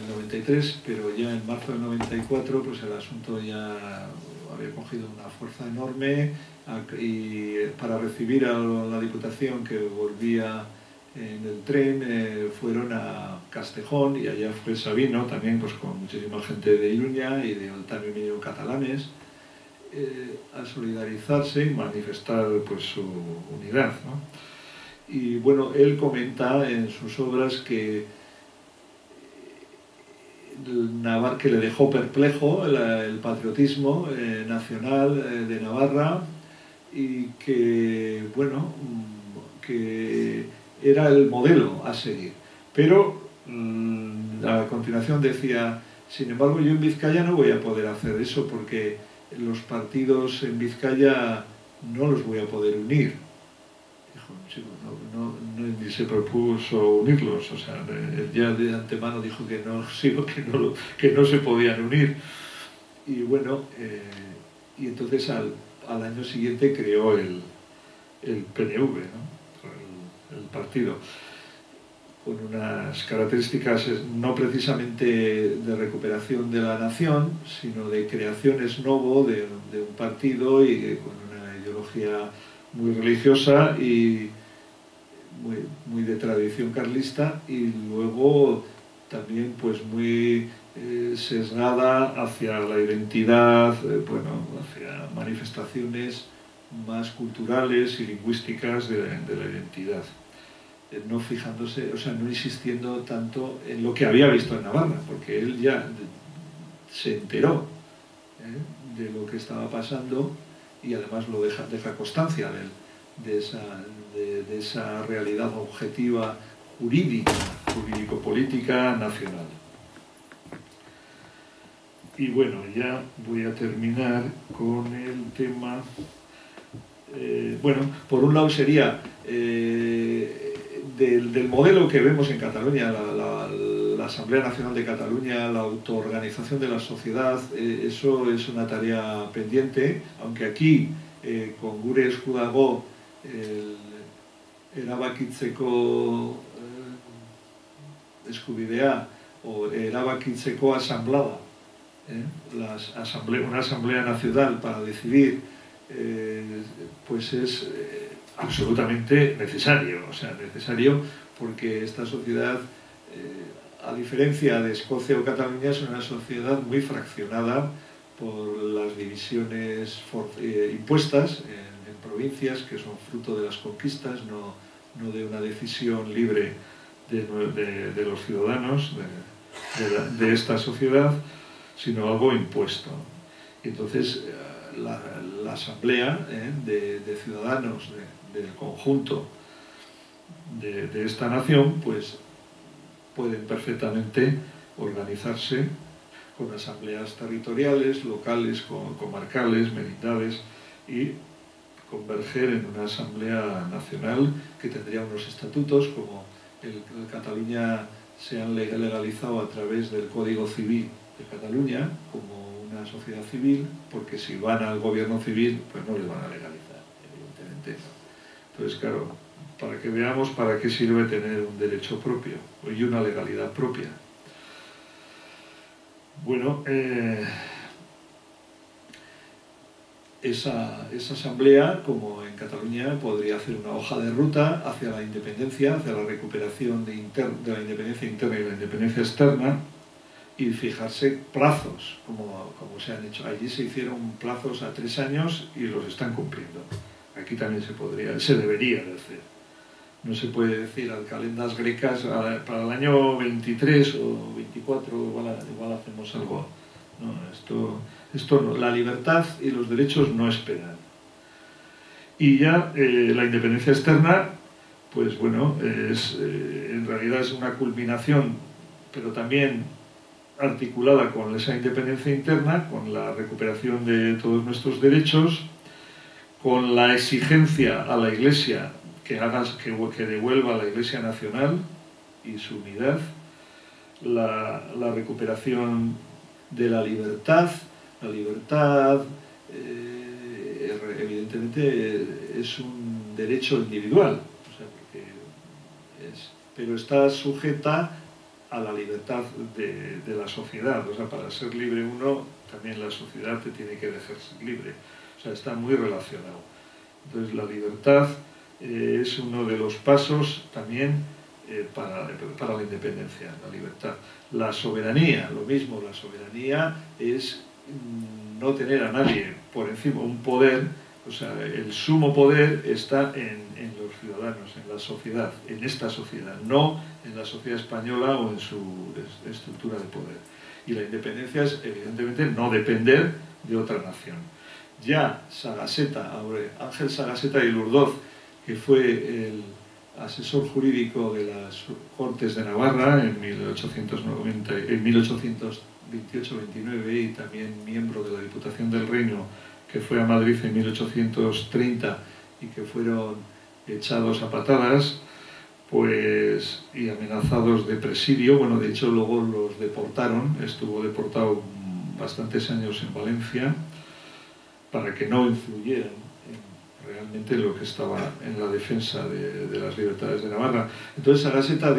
93, pero ya en marzo del 94 pues el asunto ya había cogido una fuerza enorme, y para recibir a la Diputación, que volvía en el tren, fueron a Castejón, y allá fue Sabino también, pues con muchísima gente de Iruña y también vinieron catalanes, a solidarizarse y manifestar pues su unidad, ¿no? Y bueno, él comenta en sus obras que le dejó perplejo el patriotismo nacional de Navarra, y que, bueno, que era el modelo a seguir. Pero a continuación decía: sin embargo, yo en Vizcaya no voy a poder hacer eso, porque los partidos en Vizcaya no los voy a poder unir. Ni se propuso unirlos, o sea, ya de antemano dijo que no se podían unir. Y bueno, y entonces al año siguiente creó el PNV, ¿no? El partido, con unas características no precisamente de recuperación de la nación, sino de creación ex novo de un partido, y con una ideología muy religiosa y muy de tradición carlista, y luego también pues muy sesgada hacia la identidad, hacia manifestaciones más culturales y lingüísticas de la identidad, no fijándose, o sea, no insistiendo tanto en lo que había visto en Navarra, porque él ya se enteró de lo que estaba pasando, y además lo deja constancia de esa realidad objetiva jurídico-política nacional. Y bueno, ya voy a terminar con el tema. Bueno, por un lado sería del modelo que vemos en Cataluña, la Asamblea Nacional de Cataluña, la autoorganización de la sociedad. Eso es una tarea pendiente, aunque aquí con gure esku dago erabakitzeko eskubidea, o erabakitzeko asamblea, una asamblea nacional para decidir, pues es absolutamente necesario, o sea, necesario, porque esta sociedad, a diferencia de Escocia o Cataluña, es una sociedad muy fraccionada por las divisiones impuestas en provincias, que son fruto de las conquistas, no de una decisión libre de los ciudadanos de esta sociedad, sino algo impuesto. Y entonces la asamblea de ciudadanos del conjunto de esta nación, pues pueden perfectamente organizarse con asambleas territoriales, locales, comarcales, merindades, y converger en una asamblea nacional que tendría unos estatutos, como el Cataluña se han legalizado a través del Código Civil de Cataluña como una sociedad civil, porque si van al gobierno civil, pues no les van a legalizar, evidentemente. Entonces, claro, para que veamos para qué sirve tener un derecho propio y una legalidad propia. Bueno, esa asamblea, como en Cataluña, podría hacer una hoja de ruta hacia la independencia, hacia la recuperación de la independencia interna y la independencia externa, y fijarse plazos, como se han hecho. Allí se hicieron plazos a 3 años y los están cumpliendo. Aquí también se debería de hacer. No se puede decir al calendas grecas para el año 23 o 24 igual hacemos algo. No, esto no. La libertad y los derechos no esperan. Y ya la independencia externa, pues bueno, en realidad es una culminación, pero también articulada con esa independencia interna, con la recuperación de todos nuestros derechos, con la exigencia a la Iglesia que devuelva a la Iglesia nacional y su unidad, la recuperación de la libertad. La libertad, evidentemente, es un derecho individual, o sea, pero está sujeta a la libertad de la sociedad. O sea, para ser libre uno, también la sociedad te tiene que dejar ser libre. O sea, está muy relacionado. Entonces, la libertad es uno de los pasos también para la independencia, la libertad. La soberanía, lo mismo, la soberanía es no tener a nadie por encima, un poder, o sea, el sumo poder está en los ciudadanos, en la sociedad, en esta sociedad, no en la sociedad española o en su estructura de poder. Y la independencia es, evidentemente, no depender de otra nación. Ya Ángel Sagaseta y Lurdoz, que fue el asesor jurídico de las Cortes de Navarra en 1828-29 y también miembro de la Diputación del Reino, que fue a Madrid en 1830 y que fueron echados a patadas, pues, y amenazados de presidio. Bueno, de hecho luego los deportaron, estuvo deportado bastantes años en Valencia para que no influyeran realmente lo que estaba en la defensa de las libertades de Navarra. Entonces Sagaseta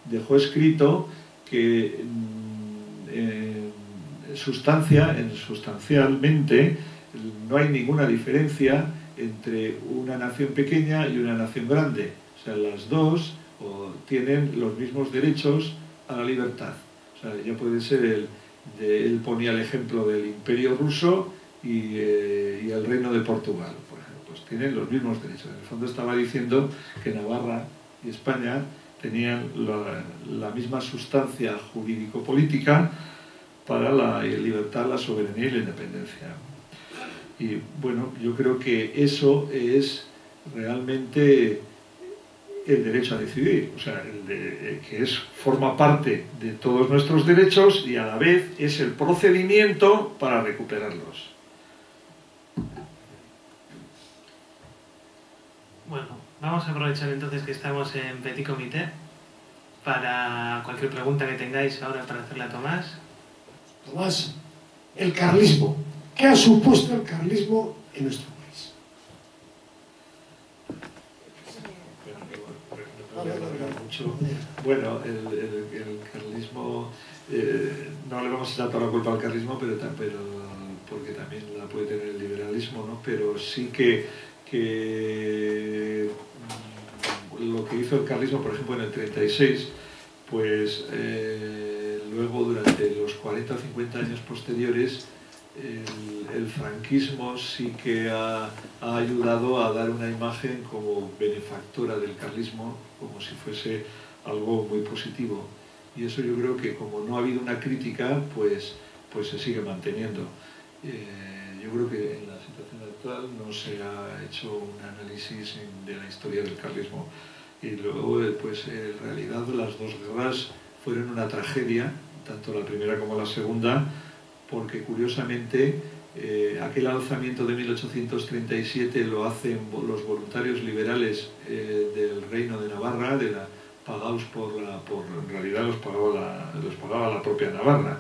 dejó escrito que sustancialmente no hay ninguna diferencia entre una nación pequeña y una nación grande. O sea, las dos tienen los mismos derechos a la libertad. O sea, ya puede ser él ponía el ejemplo del Imperio Ruso y el Reino de Portugal, por ejemplo, pues tienen los mismos derechos. En el fondo estaba diciendo que Navarra y España tenían la misma sustancia jurídico-política para la libertad, la soberanía y la independencia. Y bueno, yo creo que eso es realmente el derecho a decidir, o sea, que forma parte de todos nuestros derechos y a la vez es el procedimiento para recuperarlos.
Bueno, vamos a aprovechar entonces que estamos en Petit Comité para cualquier pregunta que tengáis ahora para hacerle a Tomás.
Tomás, el carlismo. ¿Qué ha supuesto el carlismo en nuestro país?
Bueno, el carlismo, no le vamos a echar toda la culpa al carlismo, pero porque también la puede tener el liberalismo, ¿no? Pero sí que lo que hizo el carlismo, por ejemplo, en el 36, pues luego durante los 40 o 50 años posteriores el franquismo sí que ha ayudado a dar una imagen como benefactora del carlismo, como si fuese algo muy positivo. Y eso yo creo que como no ha habido una crítica, pues se sigue manteniendo. Yo creo que en la situación actual no se ha hecho un análisis de la historia del carlismo. Y luego, pues en realidad las dos guerras fueron una tragedia, tanto la primera como la segunda, porque curiosamente aquel alzamiento de 1837 lo hacen los voluntarios liberales del Reino de Navarra, pagados en realidad los pagaba la propia Navarra,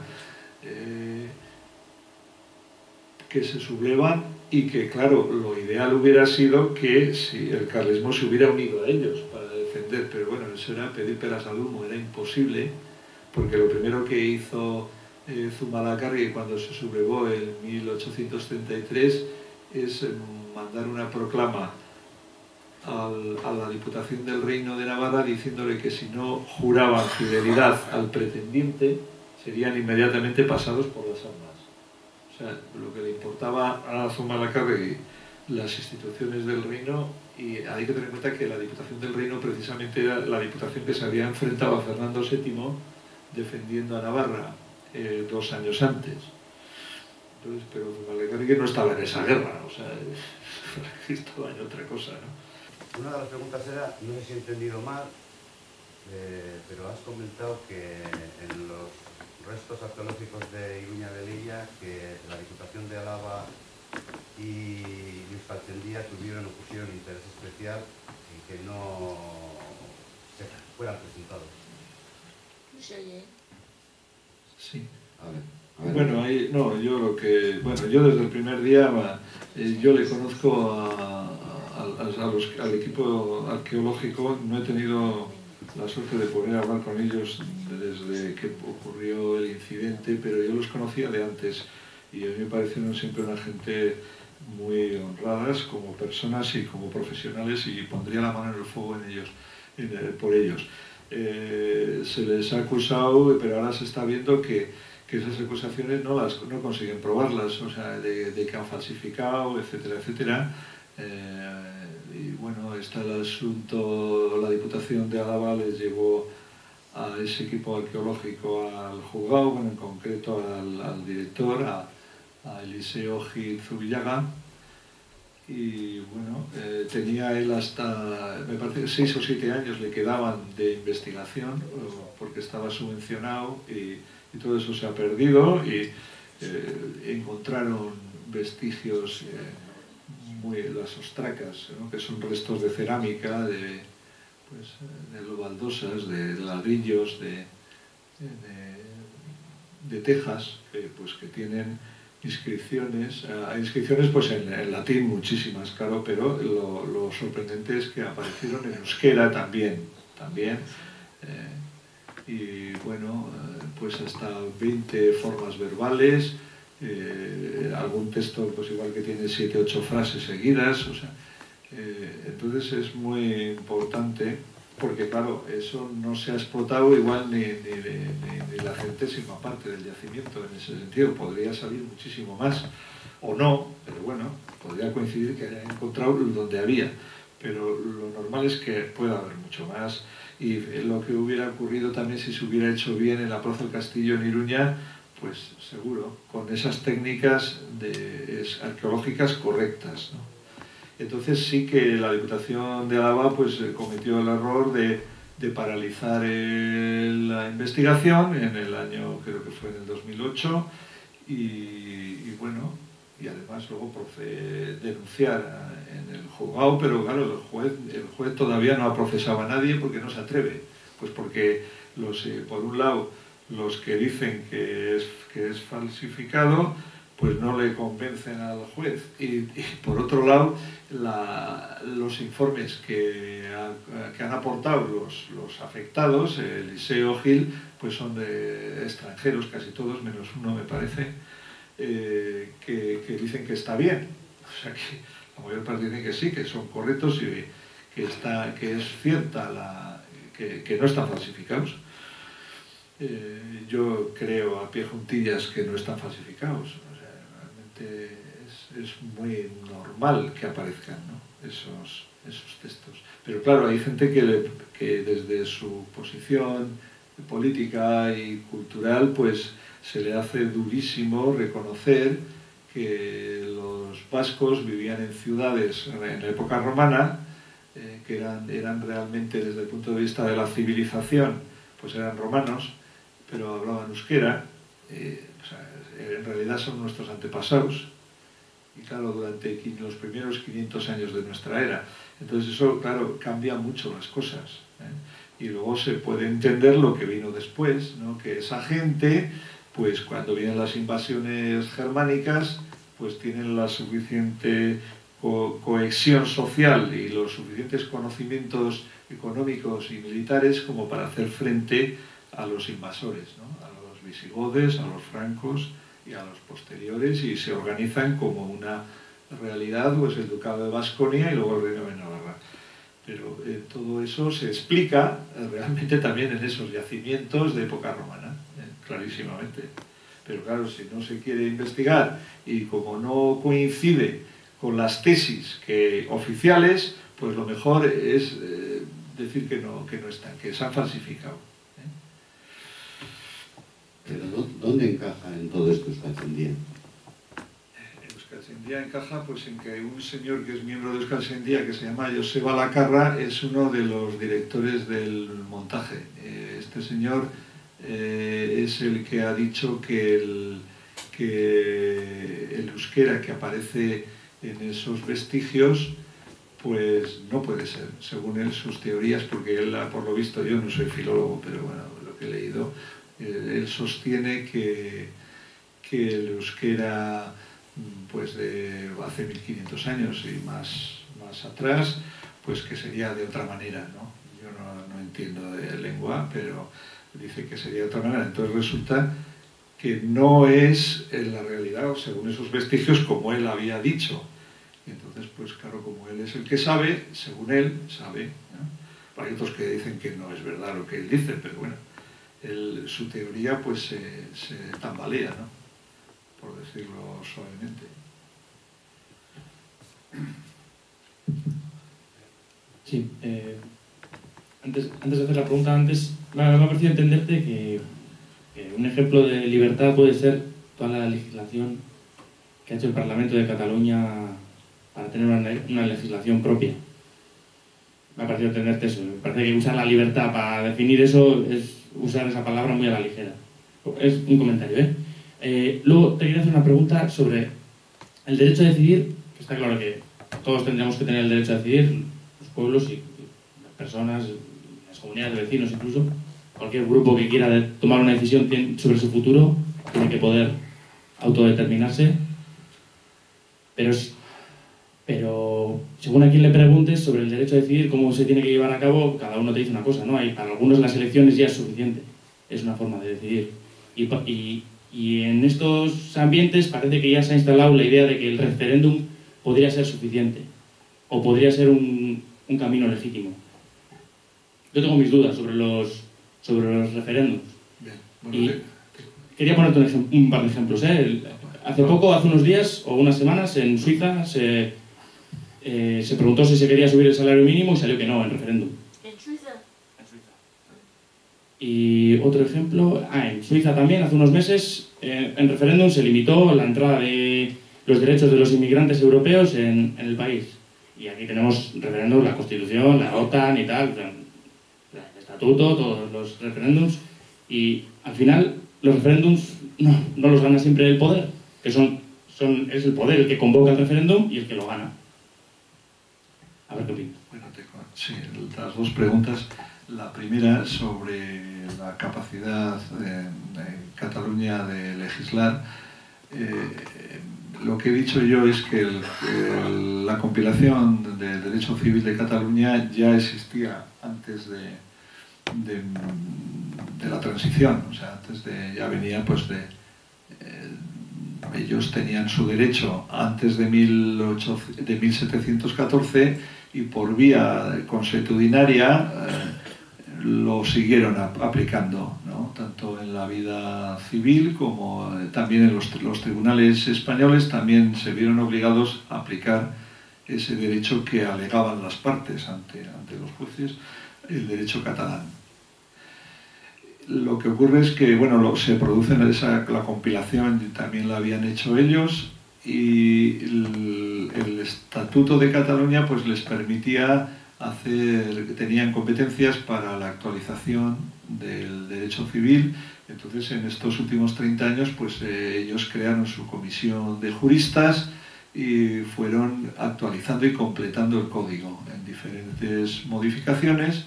que se sublevan y que, claro, lo ideal hubiera sido que si el carlismo se hubiera unido a ellos para defender, pero bueno, eso era pedir peras al humo, era imposible, porque lo primero que hizo Zumalacárregui cuando se sublevó en 1833 es mandar una proclama a la Diputación del Reino de Navarra diciéndole que si no juraban fidelidad al pretendiente serían inmediatamente pasados por las armas. O sea, lo que le importaba a Zumalacárregui las instituciones del reino, y hay que tener en cuenta que la Diputación del Reino precisamente era la diputación que se había enfrentado a Fernando VII defendiendo a Navarra 2 años antes. Entonces, pero Zumalacárregui no estaba en esa guerra, o sea, estaba en otra cosa, ¿no?
Una de las preguntas era, no sé si he entendido mal, pero has comentado que en los restos arqueológicos de Iruña de Lilla, que la Diputación de Álava y Euskaltzaindia tuvieron o pusieron interés especial en que no se fueran presentados.
Sí.
A ver.
Bueno, yo desde el primer día yo le conozco al equipo arqueológico, no he tenido la suerte de poder hablar con ellos desde que ocurrió el incidente, pero yo los conocía de antes y a mí me parecieron siempre una gente muy honradas como personas y como profesionales, y pondría la mano en el fuego por ellos. Se les ha acusado, pero ahora se está viendo que esas acusaciones no consiguen probarlas, o sea, de que han falsificado, etcétera, etcétera. Y bueno, está el asunto, la Diputación de Álava les llevó a ese equipo arqueológico al juzgado, bueno, en concreto al director, a Eliseo Gil Zubillaga, y bueno, tenía él hasta, me parece, 6 o 7 años le quedaban de investigación, porque estaba subvencionado, y todo eso se ha perdido, y encontraron vestigios, las ostracas, ¿no?, que son restos de cerámica, de baldosas, de ladrillos, de tejas, que tienen inscripciones, hay inscripciones pues en latín muchísimas, claro, pero lo sorprendente es que aparecieron en euskera también, y bueno, pues hasta 20 formas verbales, algún texto pues igual que tiene 7 o 8 frases seguidas, o sea, entonces es muy importante, porque claro, eso no se ha explotado igual ni la centésima parte del yacimiento. En ese sentido podría salir muchísimo más, o no, pero bueno, podría coincidir que hayan encontrado donde había, pero lo normal es que pueda haber mucho más. Y lo que hubiera ocurrido también si se hubiera hecho bien en la Plaza del Castillo en Iruña, pues seguro, con esas técnicas arqueológicas correctas, ¿no? Entonces sí que la Diputación de Álava pues cometió el error de paralizar la investigación en el año, creo que fue en el 2008, y bueno, y además luego denunciar en el juzgado, pero claro, el juez todavía no ha procesado a nadie porque no se atreve, pues porque por un lado los que dicen que es falsificado pues no le convencen al juez, y por otro lado los informes que han aportado los afectados, Eliseo Gil, pues son de extranjeros, casi todos, menos uno me parece, que dicen que está bien, o sea que la mayor parte dicen que sí, que son correctos y que es cierta, que no están falsificados. Yo creo a pie juntillas que no están falsificados. realmente es muy normal que aparezcan, ¿no? esos textos. Pero claro, hay gente que desde su posición política y cultural pues se le hace durísimo reconocer que los vascos vivían en ciudades en la época romana, que eran realmente, desde el punto de vista de la civilización, pues eran romanos, pero hablaban euskera. O sea, en realidad son nuestros antepasados, y claro, durante los primeros 500 años de nuestra era. Entonces eso, claro, cambia mucho las cosas, ¿eh? Y luego se puede entender lo que vino después, ¿no? Que esa gente, pues cuando vienen las invasiones germánicas, pues tienen la suficiente cohesión social y los suficientes conocimientos económicos y militares como para hacer frente a los invasores, ¿no? A los visigodos, a los francos y a los posteriores, y se organizan como una realidad, pues el Ducado de Baskonia y luego el Reino de Navarra. Pero todo eso se explica realmente también en esos yacimientos de época romana, clarísimamente. Pero claro, si no se quiere investigar y como no coincide con las tesis oficiales, pues lo mejor es decir que no están, que se han falsificado.
Pero ¿dónde encaja en todo esto Euskaltzaindia?
Euskaltzaindia encaja pues en que un señor que es miembro de Euskaltzaindia, que se llama Joseba Lacarra, es uno de los directores del montaje. Este señor es el que ha dicho que el euskera que aparece en esos vestigios pues no puede ser, según él, sus teorías, porque él, por lo visto, yo no soy filólogo, pero bueno, lo que he leído, él sostiene que el euskera pues de hace 1500 años y más atrás, pues que sería de otra manera, ¿no? Yo no entiendo de lengua, pero dice que sería de otra manera. Entonces resulta que no es en la realidad, o según esos vestigios, como él había dicho. Y entonces, pues claro, como él es el que sabe, según él, sabe, ¿no? Hay otros que dicen que no es verdad lo que él dice, pero bueno, su teoría pues se tambalea, ¿no? Por decirlo suavemente.
Sí, antes de hacer la pregunta, me ha parecido entenderte que un ejemplo de libertad puede ser toda la legislación que ha hecho el Parlamento de Cataluña para tener una legislación propia. Me ha parecido entenderte eso. Me parece que usar la libertad para definir eso es usar esa palabra muy a la ligera. Es un comentario, ¿eh? Luego te quería hacer una pregunta sobre el derecho a decidir, que está claro que todos tendríamos que tener el derecho a decidir, los pueblos y las personas, las comunidades de vecinos incluso, cualquier grupo que quiera tomar una decisión sobre su futuro tiene que poder autodeterminarse, pero según a quien le preguntes sobre el derecho a decidir cómo se tiene que llevar a cabo, cada uno te dice una cosa, ¿no? Para algunos las elecciones ya es suficiente, es una forma de decidir. Y en estos ambientes parece que ya se ha instalado la idea de que el referéndum podría ser suficiente, o podría ser un camino legítimo. Yo tengo mis dudas sobre los referéndums.
Bien, bueno,
Y quería ponerte un par de ejemplos, ¿eh? Hace unos días o unas semanas, en Suiza se preguntó si se quería subir el salario mínimo y salió que no en referéndum.
¿En Suiza?
En Suiza. Y otro ejemplo, en Suiza también, hace unos meses, en referéndum se limitó la entrada de los derechos de los inmigrantes europeos en el país. Y aquí tenemos referéndum, la Constitución, la OTAN y tal, el Estatuto, todos los referéndums. Y al final, los referéndums no los gana siempre el poder, que es el poder el que convoca el referéndum y el que lo gana. A ver qué opinas.
Bueno, sí, las dos preguntas. La primera sobre la capacidad de Cataluña de legislar. Lo que he dicho yo es que la compilación del Derecho Civil de Cataluña ya existía antes de la transición, o sea, ya venía pues ellos tenían su derecho antes de 1714 y por vía consuetudinaria lo siguieron aplicando, ¿no? Tanto en la vida civil como también en los tribunales españoles también se vieron obligados a aplicar ese derecho que alegaban las partes ante los jueces, el derecho catalán. Lo que ocurre es que, bueno, se produce la compilación, también la habían hecho ellos, y el Estatuto de Cataluña pues les permitía tenían competencias para la actualización del derecho civil. Entonces, en estos últimos 30 años, pues ellos crearon su comisión de juristas y fueron actualizando y completando el código en diferentes modificaciones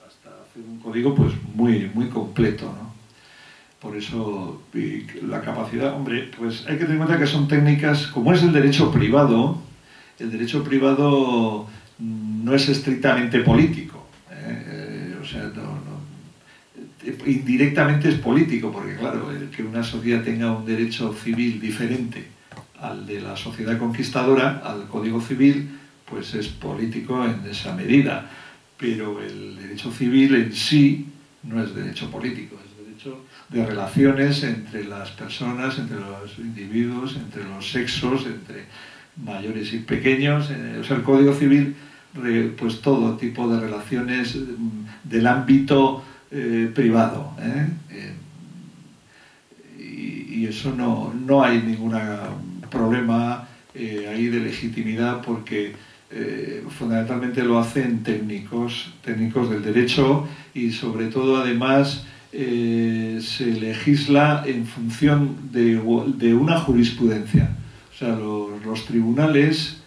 hasta hacer un código pues muy completo, ¿no? Por eso la capacidad, hombre, pues hay que tener en cuenta que son técnicas, como es el derecho privado no es estrictamente político, o sea, indirectamente es político, porque claro, el que una sociedad tenga un derecho civil diferente al de la sociedad conquistadora, al Código Civil, pues es político en esa medida, pero el derecho civil en sí no es derecho político, es derecho de relaciones entre las personas, entre los individuos, entre los sexos, entre mayores y pequeños. O sea, el Código Civil, pues todo tipo de relaciones del ámbito privado, y eso no hay ningún problema ahí de legitimidad, porque fundamentalmente lo hacen técnicos del derecho, y sobre todo además se legisla en función de una jurisprudencia. O sea, los tribunales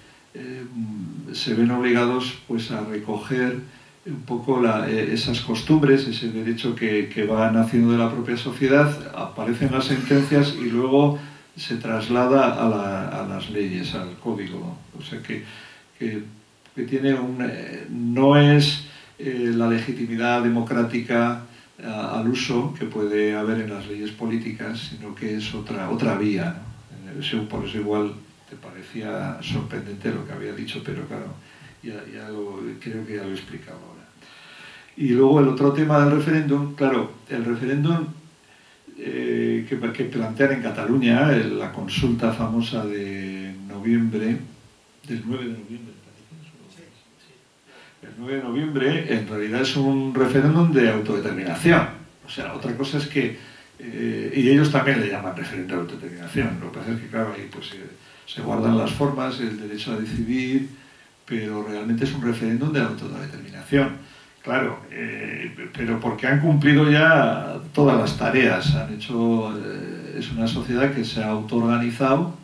se ven obligados pues a recoger un poco esas costumbres, ese derecho que va naciendo de la propia sociedad, aparecen las sentencias y luego se traslada a las leyes, al código. O sea que tiene no es la legitimidad democrática al uso que puede haber en las leyes políticas, sino que es otra vía, ¿no? Por eso igual te parecía sorprendente lo que había dicho, pero claro, creo que ya lo he explicado ahora. Y luego el otro tema del referéndum, claro, el referéndum que plantean en Cataluña, la consulta famosa de noviembre, del 9 de noviembre, el 9 de noviembre en realidad es un referéndum de autodeterminación. O sea, otra cosa es que, y ellos también le llaman referéndum de autodeterminación, lo que pasa es que claro, ahí pues se guardan las formas, el derecho a decidir, pero realmente es un referéndum de autodeterminación. Claro, pero porque han cumplido ya todas las tareas, es una sociedad que se ha autoorganizado,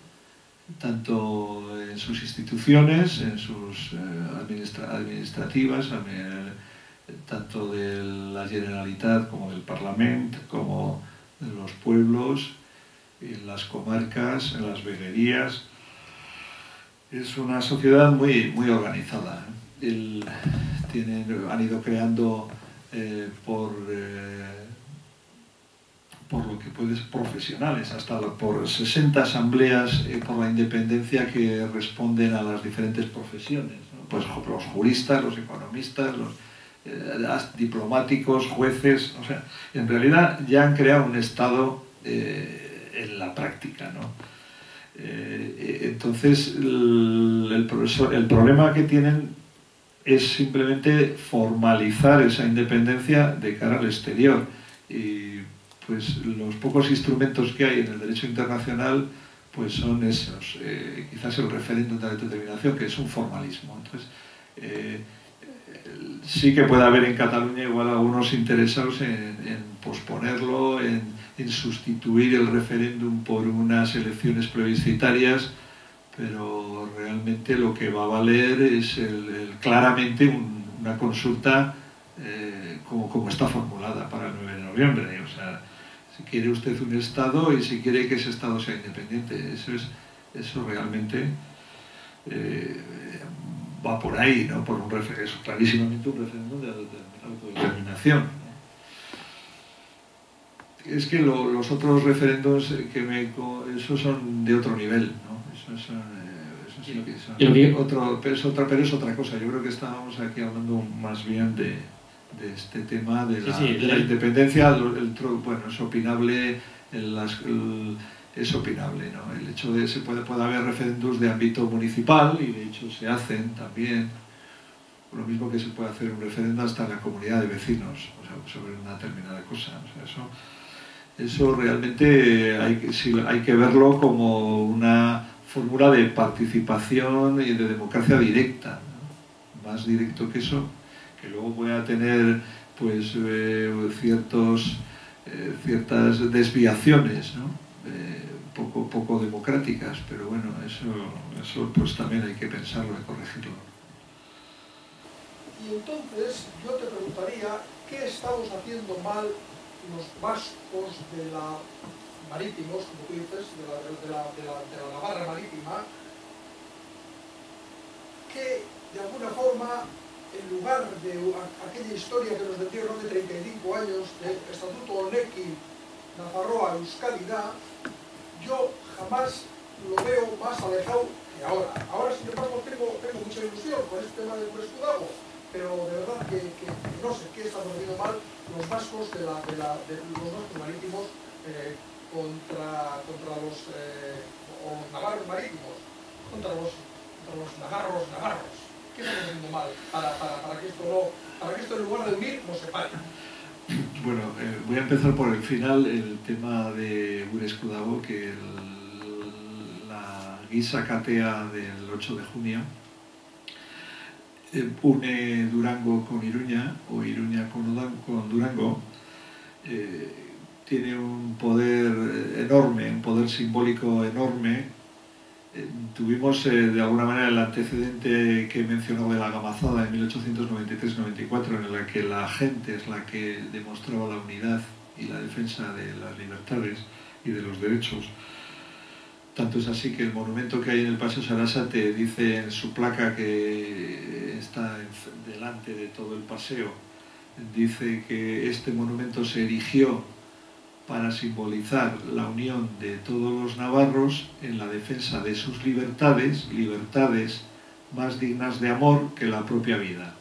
tanto en sus instituciones, en sus administrativas, tanto de la Generalitat como del Parlamento, como de los pueblos, en las comarcas, en las veguerías. Es una sociedad muy organizada. Han ido creando por lo que puede ser profesionales, hasta por 60 asambleas por la independencia que responden a las diferentes profesiones, ¿no? Pues los juristas, los economistas, los diplomáticos, jueces. O sea, en realidad ya han creado un Estado en la práctica, ¿no? Entonces el problema que tienen es simplemente formalizar esa independencia de cara al exterior, y pues los pocos instrumentos que hay en el derecho internacional pues son esos, quizás el referéndum de autodeterminación, que es un formalismo. Entonces sí que puede haber en Cataluña igual algunos interesados en posponerlo, en sustituir el referéndum por unas elecciones plebiscitarias, pero realmente lo que va a valer es claramente una consulta como está formulada para el 9 de noviembre. O sea, si quiere usted un Estado y si quiere que ese Estado sea independiente, eso realmente va por ahí, ¿no? Es clarísimamente un referéndum de autodeterminación, ¿no? Es que los otros referéndums esos son de otro nivel, ¿no? Sí que son pero es otra cosa. Yo creo que estábamos aquí hablando más bien de este tema de la,
Sí,
de la independencia. Bueno, es opinable, es opinable, ¿no? El hecho de que puede haber referéndums de ámbito municipal, y de hecho se hacen también, lo mismo que se puede hacer un referéndum hasta en la comunidad de vecinos, o sea, sobre una determinada cosa. O sea, eso realmente hay que verlo como una fórmula de participación y de democracia directa, ¿no? Más directo que eso, que luego pueda tener pues ciertas desviaciones, ¿no? Poco democráticas, pero bueno, eso pues también hay que pensarlo y corregirlo.
Y entonces yo te preguntaría, ¿qué estamos haciendo mal los vascos marítimos, como tú dices, de la Navarra marítima, que de alguna forma, en lugar de aquella historia que nos vendieron de 35 años del Estatuto Oneki, Nafarroa, Euskadi da, yo jamás lo veo más alejado que ahora. Ahora, sin embargo, tengo mucha ilusión con este tema del Escudago, pero de verdad que no sé qué estamos haciendo mal los vascos de los vascos marítimos contra los navarros marítimos, contra los navarros. ¿Qué estamos haciendo mal para que esto en lugar de unir nos separe?
Bueno, voy a empezar por el final, el tema de Gure Escudago, que la guisa catea del 8 de junio une Durango con Iruña, o Iruña con Durango. Tiene un poder enorme, un poder simbólico enorme. Tuvimos de alguna manera el antecedente que he mencionado de la Gamazada en 1893-94, en la que la gente es la que demostraba la unidad y la defensa de las libertades y de los derechos. Tanto es así que el monumento que hay en el Paseo Sarasate dice en su placa, que está delante de todo el paseo, dice que este monumento se erigió para simbolizar la unión de todos los navarros en la defensa de sus libertades más dignas de amor que la propia vida.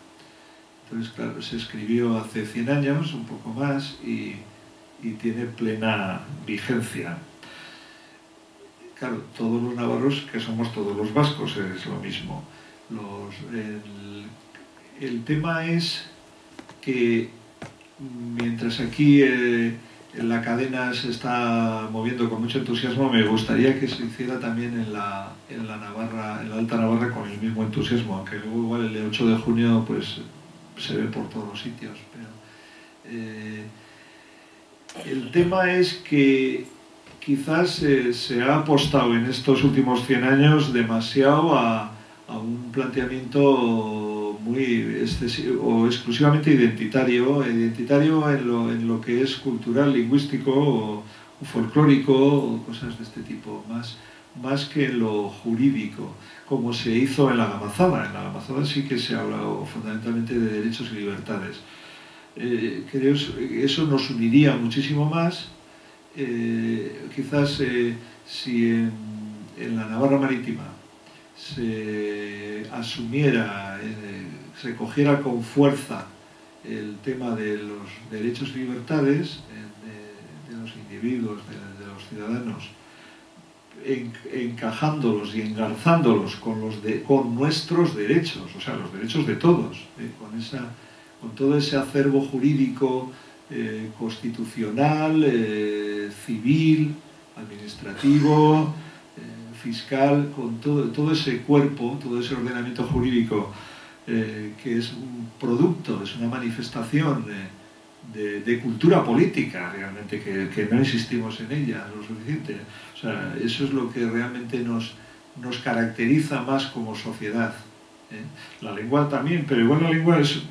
Entonces, claro, se escribió hace 100 años, un poco más, y tiene plena vigencia. Claro, todos los navarros, que somos todos los vascos, es lo mismo. El tema es que mientras aquí la cadena se está moviendo con mucho entusiasmo, me gustaría que se hiciera también en la Navarra, en la Alta Navarra, con el mismo entusiasmo, aunque luego igual el 8 de junio pues se ve por todos los sitios. Pero, el tema es que quizás se ha apostado en estos últimos 100 años demasiado a un planteamiento muy excesivo o exclusivamente identitario en lo que es cultural, lingüístico o folclórico o cosas de este tipo, más que en lo jurídico, como se hizo en la Gamazada. En la Gamazada sí que se ha hablado fundamentalmente de derechos y libertades. Creo que eso nos uniría muchísimo más. Quizás si en la Navarra Marítima se asumiera, se cogiera con fuerza el tema de los derechos y libertades de los individuos, de los ciudadanos, encajándolos y engarzándolos con nuestros derechos, o sea, los derechos de todos, con todo ese acervo jurídico, constitucional, civil, administrativo, fiscal, con todo ese cuerpo, todo ese ordenamiento jurídico que es un producto, es una manifestación de cultura política realmente, que no insistimos en ella lo suficiente. O sea, eso es lo que realmente nos caracteriza más como sociedad. La lengua también, pero igual la lengua es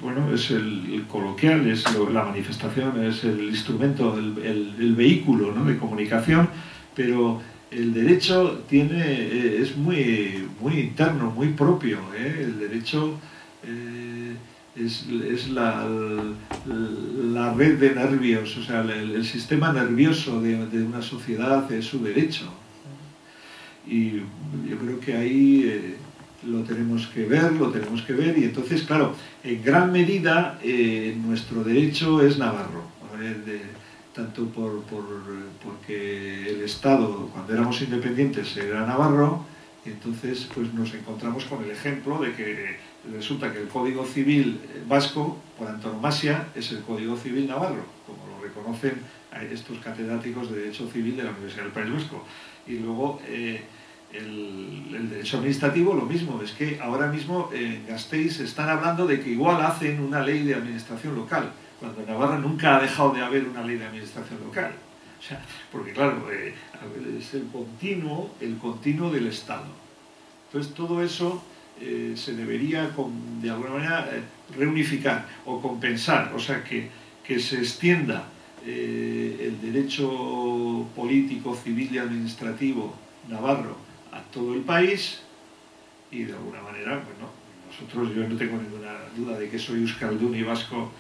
el coloquial, es la manifestación, es el instrumento, el vehículo, ¿no?, de comunicación, pero el derecho es muy interno, muy propio. El derecho es la red de nervios, o sea, el sistema nervioso de una sociedad es su derecho. Y yo creo que ahí lo tenemos que ver, y entonces, claro, en gran medida nuestro derecho es navarro, tanto porque el Estado, cuando éramos independientes, era navarro, y entonces pues nos encontramos con el ejemplo de que resulta que el Código Civil vasco, por antonomasia, es el Código Civil navarro, como lo reconocen estos catedráticos de Derecho Civil de la Universidad del País Vasco. Y luego el derecho administrativo lo mismo, es que ahora mismo en Gasteiz están hablando de que igual hacen una ley de administración local, cuando en Navarra nunca ha dejado de haber una ley de administración local. O sea, porque claro, es el continuo del Estado. Entonces todo eso se debería de alguna manera reunificar o compensar, o sea, que se extienda el derecho político, civil y administrativo navarro a todo el país, y de alguna manera, bueno, nosotros, yo no tengo ninguna duda de que soy euskaldun y vasco,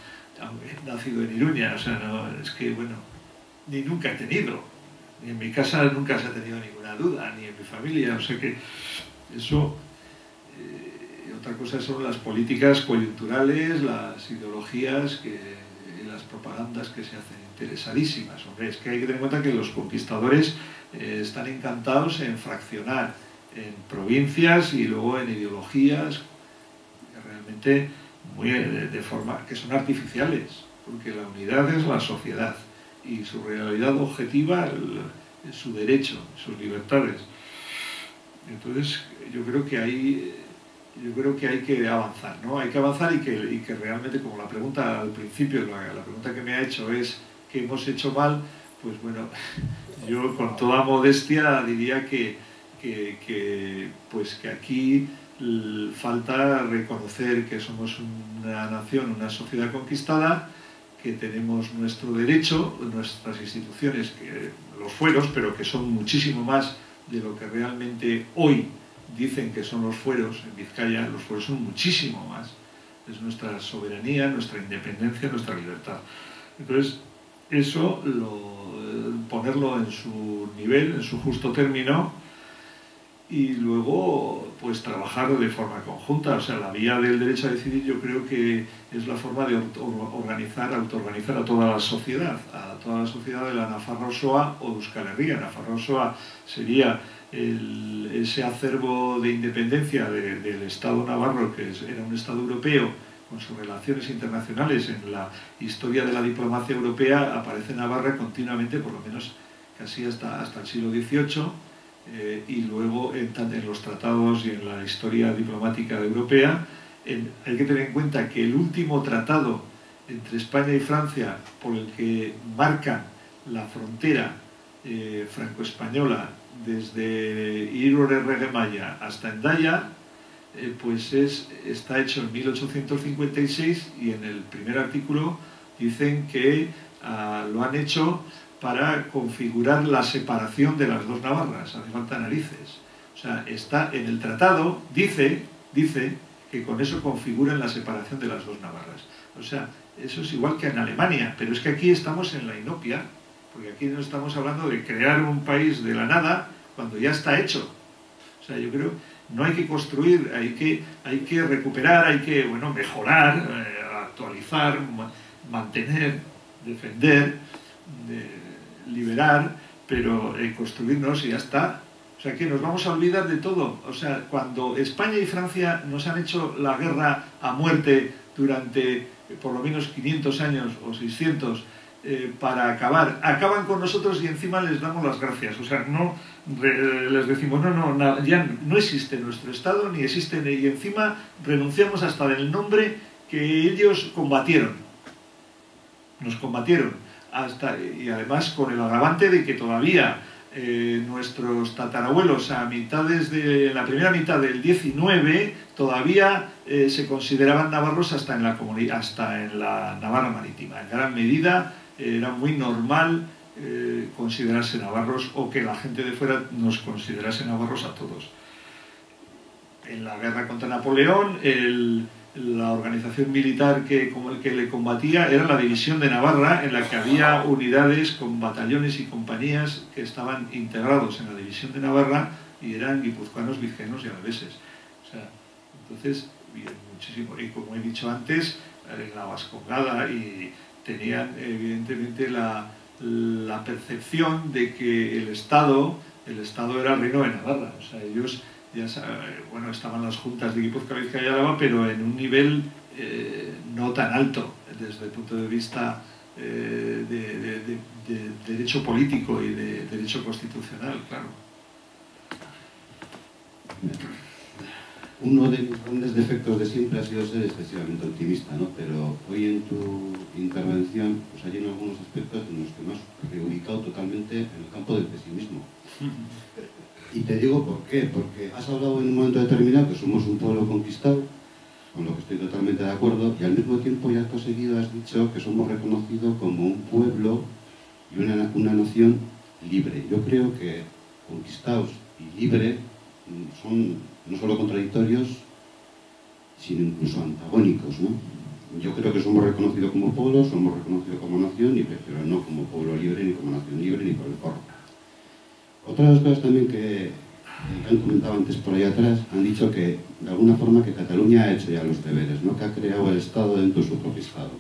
nacido en Iruña, o sea, no, es que, bueno, ni nunca he tenido, ni en mi casa nunca se ha tenido ninguna duda, ni en mi familia, o sea que eso, otra cosa son las políticas coyunturales, las ideologías, las propagandas que se hacen interesadísimas. Hombre, es que hay que tener en cuenta que los conquistadores están encantados en fraccionar en provincias y luego en ideologías que realmente de forma que son artificiales, porque la unidad es la sociedad y su realidad objetiva es su derecho, sus libertades. Entonces yo creo que hay que avanzar, ¿no? Hay que avanzar y que realmente, como la pregunta al principio, la pregunta que me ha hecho es ¿qué hemos hecho mal? Pues bueno, yo con toda modestia diría que aquí falta reconocer que somos una nación, una sociedad conquistada, que tenemos nuestro derecho, nuestras instituciones, los fueros, pero que son muchísimo más de lo que realmente hoy dicen que son los fueros. En Vizcaya los fueros son muchísimo más. Es nuestra soberanía, nuestra independencia, nuestra libertad. Entonces, eso, ponerlo en su nivel, en su justo término, y luego pues trabajar de forma conjunta. O sea, la vía del derecho a decidir yo creo que es la forma de autoorganizar a toda la sociedad de la Nafarroa Osoa o de Euskal Herria. Nafarroa Osoa sería ese acervo de independencia del Estado navarro, que era un Estado europeo con sus relaciones internacionales. En la historia de la diplomacia europea aparece Navarra continuamente, por lo menos casi hasta el siglo XVIII, y luego en los tratados y en la historia diplomática europea. Hay que tener en cuenta que el último tratado entre España y Francia, por el que marcan la frontera franco-española desde Irure-Reguemaya hasta Hendaya, pues está hecho en 1856, y en el primer artículo dicen que lo han hecho para configurar la separación de las dos Navarras. Hace falta narices. O sea, está en el tratado, dice que con eso configuran la separación de las dos Navarras. O sea, eso es igual que en Alemania, pero es que aquí estamos en la inopia, porque aquí no estamos hablando de crear un país de la nada cuando ya está hecho. O sea, yo creo no hay que construir, hay que recuperar, hay que mejorar, actualizar, mantener, defender, liberar, pero construirnos y ya está. O sea, que nos vamos a olvidar de todo. O sea, cuando España y Francia nos han hecho la guerra a muerte durante por lo menos 500 años o 600 para acaban con nosotros y encima les damos las gracias. O sea, no les decimos, ya no existe nuestro Estado, ni existe, y encima renunciamos hasta del nombre que ellos combatieron. Nos combatieron. Y además con el agravante de que todavía nuestros tatarabuelos a la primera mitad del 19 todavía se consideraban navarros hasta en la Navarra Marítima. En gran medida era muy normal considerarse navarros, o que la gente de fuera nos considerase navarros a todos. En la guerra contra Napoleón, la organización militar que le combatía era la División de Navarra, en la que había unidades con batallones y compañías que estaban integrados en la División de Navarra y eran guipuzcoanos, vizcaínos y alaveses. O O sea, entonces, bien, muchísimo. Y como he dicho antes, en la Vascongada, y tenían evidentemente la percepción de que el Estado era el Reino de Navarra. O sea, ellos ya bueno, estaban las juntas de Guipúzcoa, Vizcaya y Álava, pero en un nivel no tan alto desde el punto de vista de derecho político y de derecho constitucional, claro.
Uno de mis grandes defectos de siempre ha sido ser excesivamente optimista, ¿no? Pero hoy en tu intervención pues hay algunos aspectos en los que me has reubicado totalmente en el campo del pesimismo. Y te digo por qué, porque has hablado en un momento determinado que somos un pueblo conquistado, con lo que estoy totalmente de acuerdo, y al mismo tiempo ya acto seguido has dicho que somos reconocidos como un pueblo y una nación libre. Yo creo que conquistados y libre son no solo contradictorios, sino incluso antagónicos, ¿no? Yo creo que somos reconocidos como pueblo, somos reconocidos como nación, pero no como pueblo libre, ni como nación libre, ni por el corro. Otra de las cosas también que han comentado antes por ahí atrás, han dicho que, de alguna forma, que Cataluña ha hecho ya los deberes, ¿no? Que ha creado el Estado dentro de su propio Estado.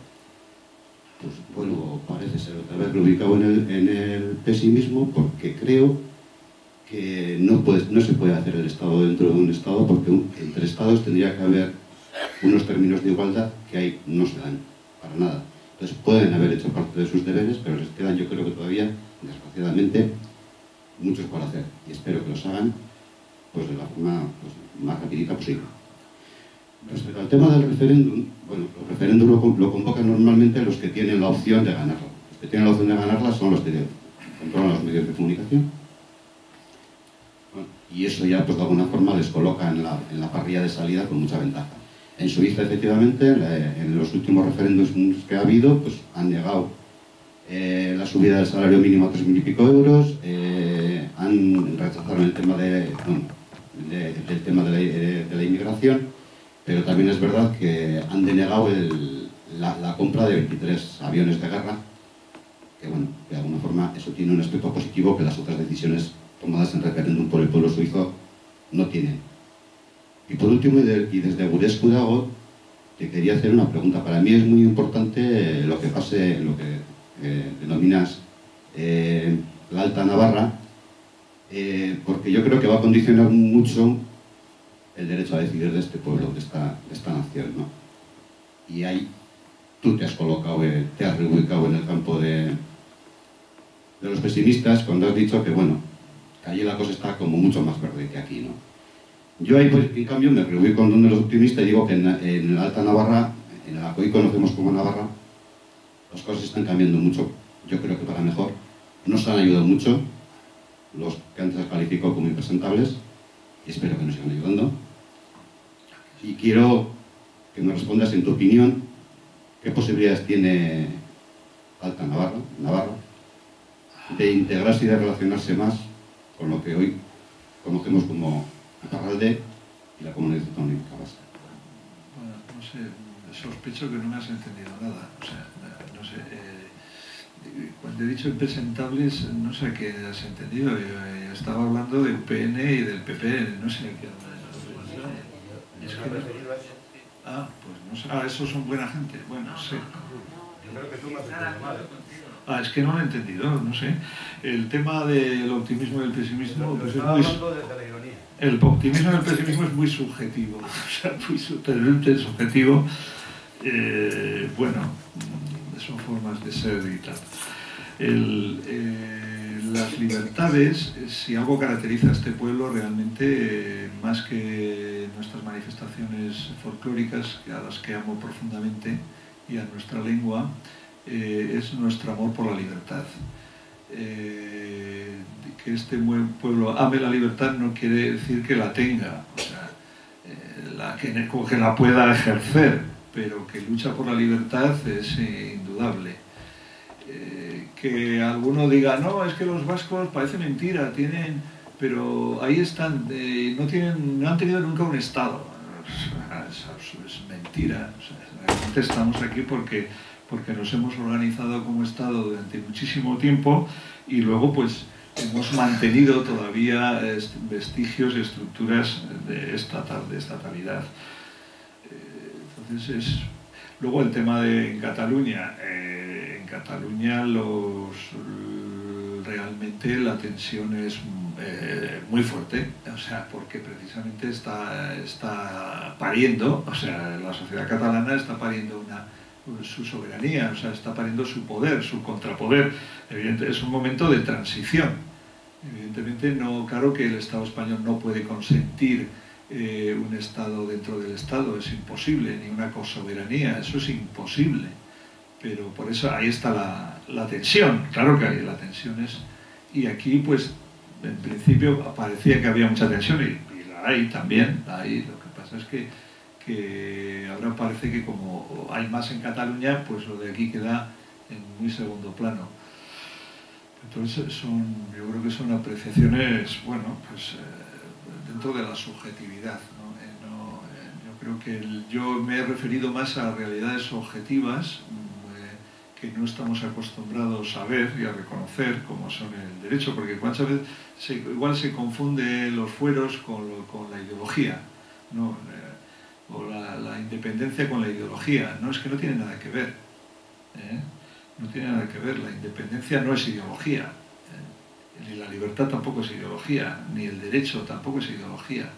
Pues bueno, parece ser otra vez ubicado en el pesimismo, porque creo que no se puede hacer el Estado dentro de un Estado, porque entre Estados tendría que haber unos términos de igualdad que ahí no se dan para nada. Entonces pueden haber hecho parte de sus deberes, pero les quedan, yo creo que todavía, desgraciadamente, muchos por hacer, y espero que los hagan pues de la forma más rapidita posible. Respecto al tema del referéndum, bueno, los referéndums lo convocan normalmente los que tienen la opción de ganarlo. Los que tienen la opción de ganarla son los que controlan los medios de comunicación. Bueno, y eso ya, pues de alguna forma, les coloca en la parrilla de salida con mucha ventaja. En Suiza, efectivamente, en los últimos referéndums que ha habido, pues han negado la subida del salario mínimo a 3.000 y pico euros, han rechazado el tema del tema de la inmigración, pero también es verdad que han denegado la compra de 23 aviones de guerra, que bueno, de alguna forma eso tiene un aspecto positivo que las otras decisiones tomadas en referéndum por el pueblo suizo no tienen. Y por último, y desde Gurescudago, te quería hacer una pregunta. Para mí es muy importante lo que pase, lo que denominas la Alta Navarra, porque yo creo que va a condicionar mucho el derecho a decidir de este pueblo, de esta nación, ¿no? Y ahí tú te has colocado, te has reubicado en el campo de los pesimistas cuando has dicho que, bueno, que allí la cosa está como mucho más verde que aquí, ¿no? Yo ahí, pues, en cambio, me reubico en donde los optimistas y digo que en la Alta Navarra, en la que hoy conocemos como Navarra, las cosas están cambiando mucho, yo creo que para mejor. Nos han ayudado mucho los que antes calificó como impresentables, y espero que nos sigan ayudando. Y quiero que me respondas, en tu opinión, qué posibilidades tiene Alta Navarra, de integrarse y de relacionarse más con lo que hoy conocemos como Iparralde y la Comunidad Autónoma Vasca.
Bueno, no sé, sospecho que no me has entendido nada. O sea, no sé, cuando he dicho impresentables, no sé qué has entendido. Yo estaba hablando del PN y del PP, no sé qué. Es que no. Pues no sé. Esos son buena gente. Bueno, sí.
Yo creo que tú me has entendido mal.
Es que no lo he entendido, no sé. El tema del optimismo y el pesimismo, pues es muy... El optimismo y el pesimismo es muy subjetivo, o sea, muy subjetivo. Bueno, son formas de ser y tal. Las libertades, si algo caracteriza a este pueblo realmente, más que nuestras manifestaciones folclóricas, a las que amo profundamente, y a nuestra lengua, es nuestro amor por la libertad. Que este buen pueblo ame la libertad no quiere decir que la tenga, o sea, que la pueda ejercer, pero que lucha por la libertad es indudable. Que alguno diga, no, es que los vascos parece mentira, pero ahí están, no han tenido nunca un Estado. Es mentira. O sea, realmente estamos aquí porque nos hemos organizado como Estado durante muchísimo tiempo, y luego pues hemos mantenido todavía vestigios y estructuras de estatalidad. Entonces, luego el tema en Cataluña. En Cataluña realmente la tensión es muy fuerte, o sea, porque precisamente está pariendo, o sea, la sociedad catalana está pariendo su soberanía, o sea, está pariendo su poder, su contrapoder. Evidentemente, es un momento de transición. Evidentemente, claro que el Estado español no puede consentir un Estado dentro del Estado, es imposible, ni una cosoberanía, eso es imposible. Pero por eso ahí está la tensión, claro que hay la tensión y aquí pues en principio parecía que había mucha tensión y la hay también, lo que pasa es que ahora parece que como hay más en Cataluña, pues lo de aquí queda en muy segundo plano. Entonces yo creo que son apreciaciones, bueno, pues dentro de la subjetividad, ¿no? Yo creo que yo me he referido más a realidades objetivas que no estamos acostumbrados a ver y a reconocer, como son el derecho, porque muchas veces igual se confunde los fueros con la ideología, ¿no? O la independencia con la ideología. No, es que no tiene nada que ver. No tiene nada que ver. La independencia no es ideología. Ni la libertad tampoco es ideología, ni el derecho tampoco es ideología.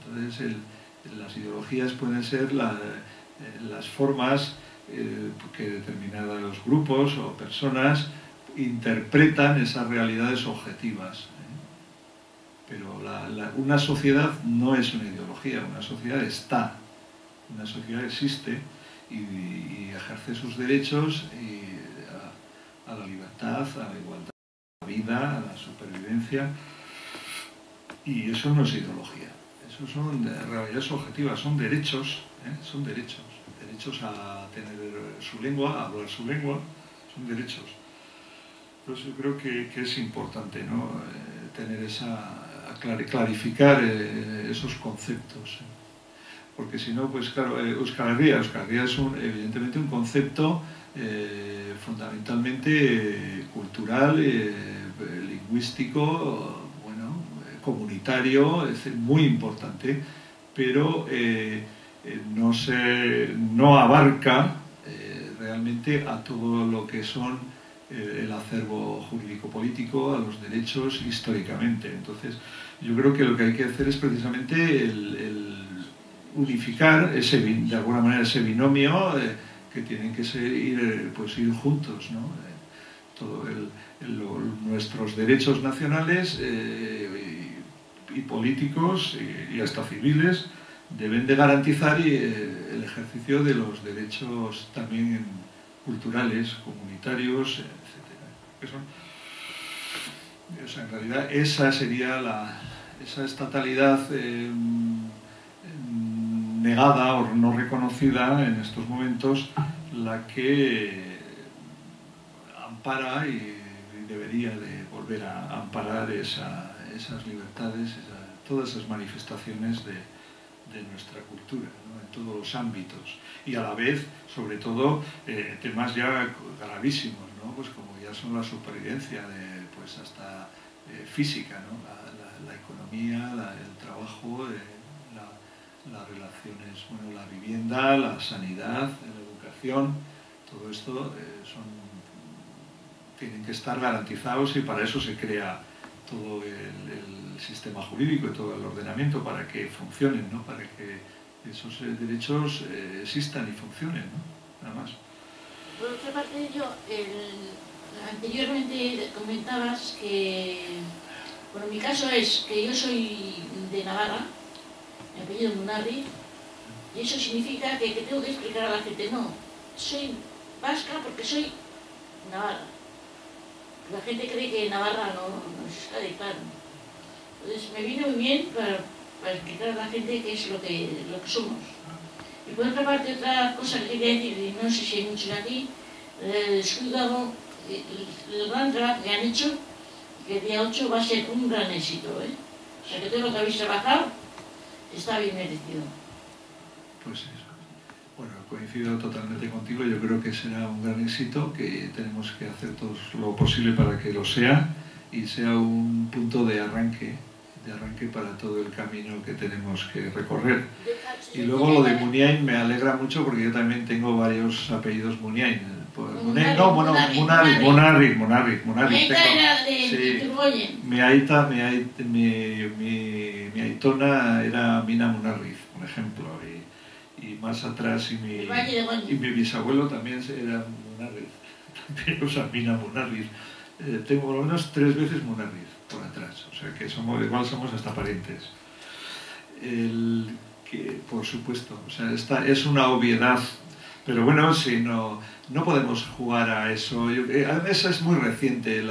Entonces, las ideologías pueden ser las formas que determinados grupos o personas interpretan esas realidades objetivas. Pero una sociedad no es una ideología, una sociedad está, una sociedad existe y ejerce sus derechos a la libertad, a la igualdad, a la vida, a la supervivencia, y eso no es ideología, eso son realidades objetivas, son derechos, son derechos a tener su lengua, a hablar su lengua, son derechos. Entonces yo creo que es importante, ¿no? Tener clarificar esos conceptos, porque si no, pues claro, Euskal Herria es evidentemente un concepto fundamentalmente cultural, lingüístico, bueno, comunitario, es muy importante, pero no abarca realmente a todo lo que son el acervo jurídico-político, a los derechos históricamente. Entonces, yo creo que lo que hay que hacer es precisamente el unificar de alguna manera ese binomio que tienen que ir juntos, ¿no? Nuestros derechos nacionales y políticos y hasta civiles deben de garantizar el ejercicio de los derechos también culturales, comunitarios, etc. O sea, en realidad esa sería esa estatalidad negada o no reconocida en estos momentos la que ampara y debería de volver a amparar esas libertades, todas esas manifestaciones de nuestra cultura, ¿no? En todos los ámbitos y a la vez, sobre todo, temas ya gravísimos, ¿no? Pues como ya son la supervivencia pues hasta física, ¿no? La economía, el trabajo, las relaciones, bueno, la vivienda, la sanidad, la educación, todo esto tienen que estar garantizados y para eso se crea todo el sistema jurídico y todo el ordenamiento para que funcionen, ¿no? Para que esos derechos existan y funcionen, ¿no? Nada más.
Por otra parte, anteriormente comentabas que, bueno, mi caso es que yo soy de Navarra, mi apellido Munarri, y eso significa que tengo que explicar a la gente, no, soy vasca porque soy navarra. La gente cree que Navarra no es Euskadi, claro. Entonces me viene muy bien para explicar a la gente qué es lo que somos. Y por otra parte, otra cosa que quería decir, y no sé si hay muchos aquí, el gran trabajo que han hecho, que el día 8 va a ser un gran éxito, ¿eh? O sea que todo lo que habéis trabajado está bien merecido.
Pues eso. Bueno, coincido totalmente contigo, yo creo que será un gran éxito, que tenemos que hacer todo lo posible para que lo sea y sea un punto de arranque para todo el camino que tenemos que recorrer. Y luego lo de Muniain me alegra mucho porque yo también tengo varios apellidos Muniain. Munarriz. Sí. Mi aitona era Mina Munarriz, por ejemplo, y más atrás, y mi bisabuelo también era Munarriz, también, o sea, Mina Munarriz. Tengo por lo menos 3 veces Munarriz por atrás, o sea que igual somos hasta parientes. Por supuesto, o sea, es una obviedad, pero bueno, si no podemos jugar a eso. Eso es muy reciente,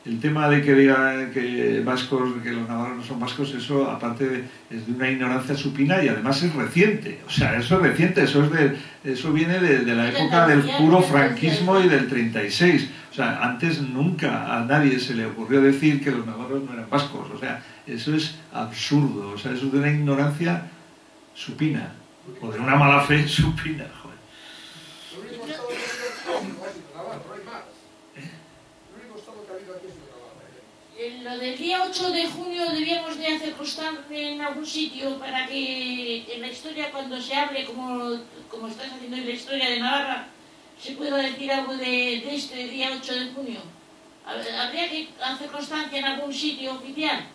el tema de que digan que vascos, que los navarros no son vascos, eso aparte es de una ignorancia supina y además es reciente. O sea, eso es reciente, eso viene de la época del puro franquismo y del 36. O sea, antes nunca a nadie se le ocurrió decir que los navarros no eran vascos. O sea, eso es absurdo. O sea, eso es de una ignorancia supina, o de una mala fe supina, joder.
Lo del día 8 de junio debíamos de hacer constar en algún sitio para que en la historia, cuando se hable, como estás haciendo en la historia de Navarra, se pueda decir algo de este día 8 de junio. ¿Habría que hacer constancia en algún sitio oficial?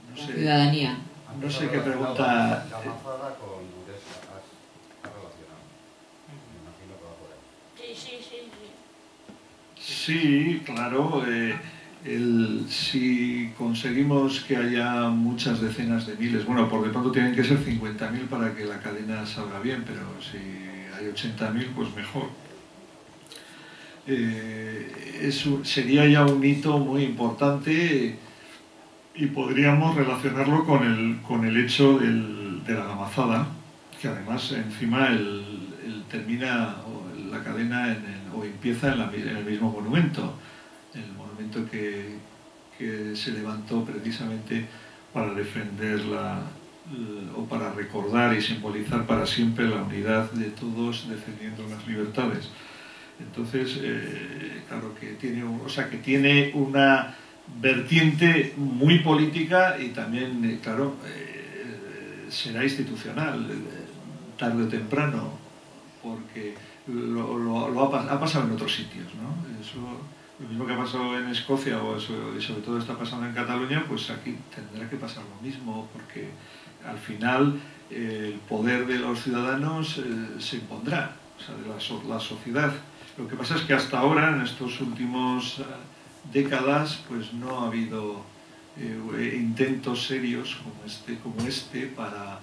No sé.
Ciudadanía.
No sé qué pregunta.
Gamazada con Duresa, ¿has relacionado? Me imagino que va por ahí.
Sí, claro. Si conseguimos que haya muchas decenas de miles, bueno, por de pronto tienen que ser 50.000 para que la cadena salga bien, pero si hay 80.000, pues mejor. Eso sería ya un hito muy importante y podríamos relacionarlo con el hecho de la gamazada, que además encima termina la cadena o empieza en el mismo monumento, el monumento que se levantó precisamente para defender o para recordar y simbolizar para siempre la unidad de todos defendiendo las libertades. Entonces, claro que tiene una vertiente muy política y también, claro, será institucional tarde o temprano, porque ha pasado en otros sitios, ¿no? Lo mismo que ha pasado en Escocia y sobre todo está pasando en Cataluña, pues aquí tendrá que pasar lo mismo, porque al final el poder de los ciudadanos se impondrá, o sea, de la sociedad. Lo que pasa es que hasta ahora, en estos últimos décadas, pues no ha habido intentos serios como este para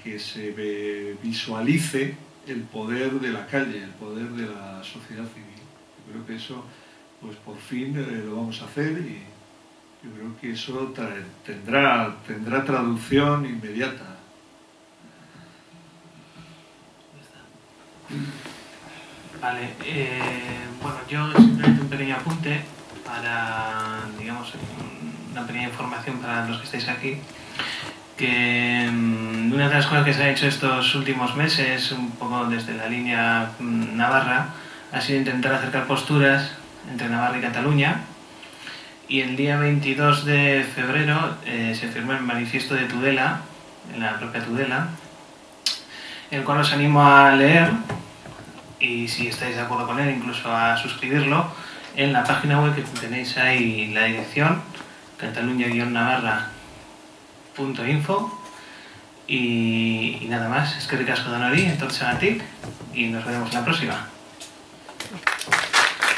que se visualice el poder de la calle, el poder de la sociedad civil. Yo creo que eso, pues por fin lo vamos a hacer, y yo creo que eso tendrá traducción inmediata.
Vale, bueno, yo simplemente un pequeño apunte para, digamos, una pequeña información para los que estáis aquí, que una de las cosas que se ha hecho estos últimos meses, un poco desde la línea navarra, ha sido intentar acercar posturas entre Navarra y Cataluña, y el día 22 de febrero se firmó el manifiesto de Tudela, en la propia Tudela, el cual os animo a leer, y si estáis de acuerdo con él, incluso a suscribirlo en la página web, que tenéis ahí la dirección, cataluña-navarra.info, y nada más. Eskerrik asko denoi, etortzeagatik, y nos veremos la próxima.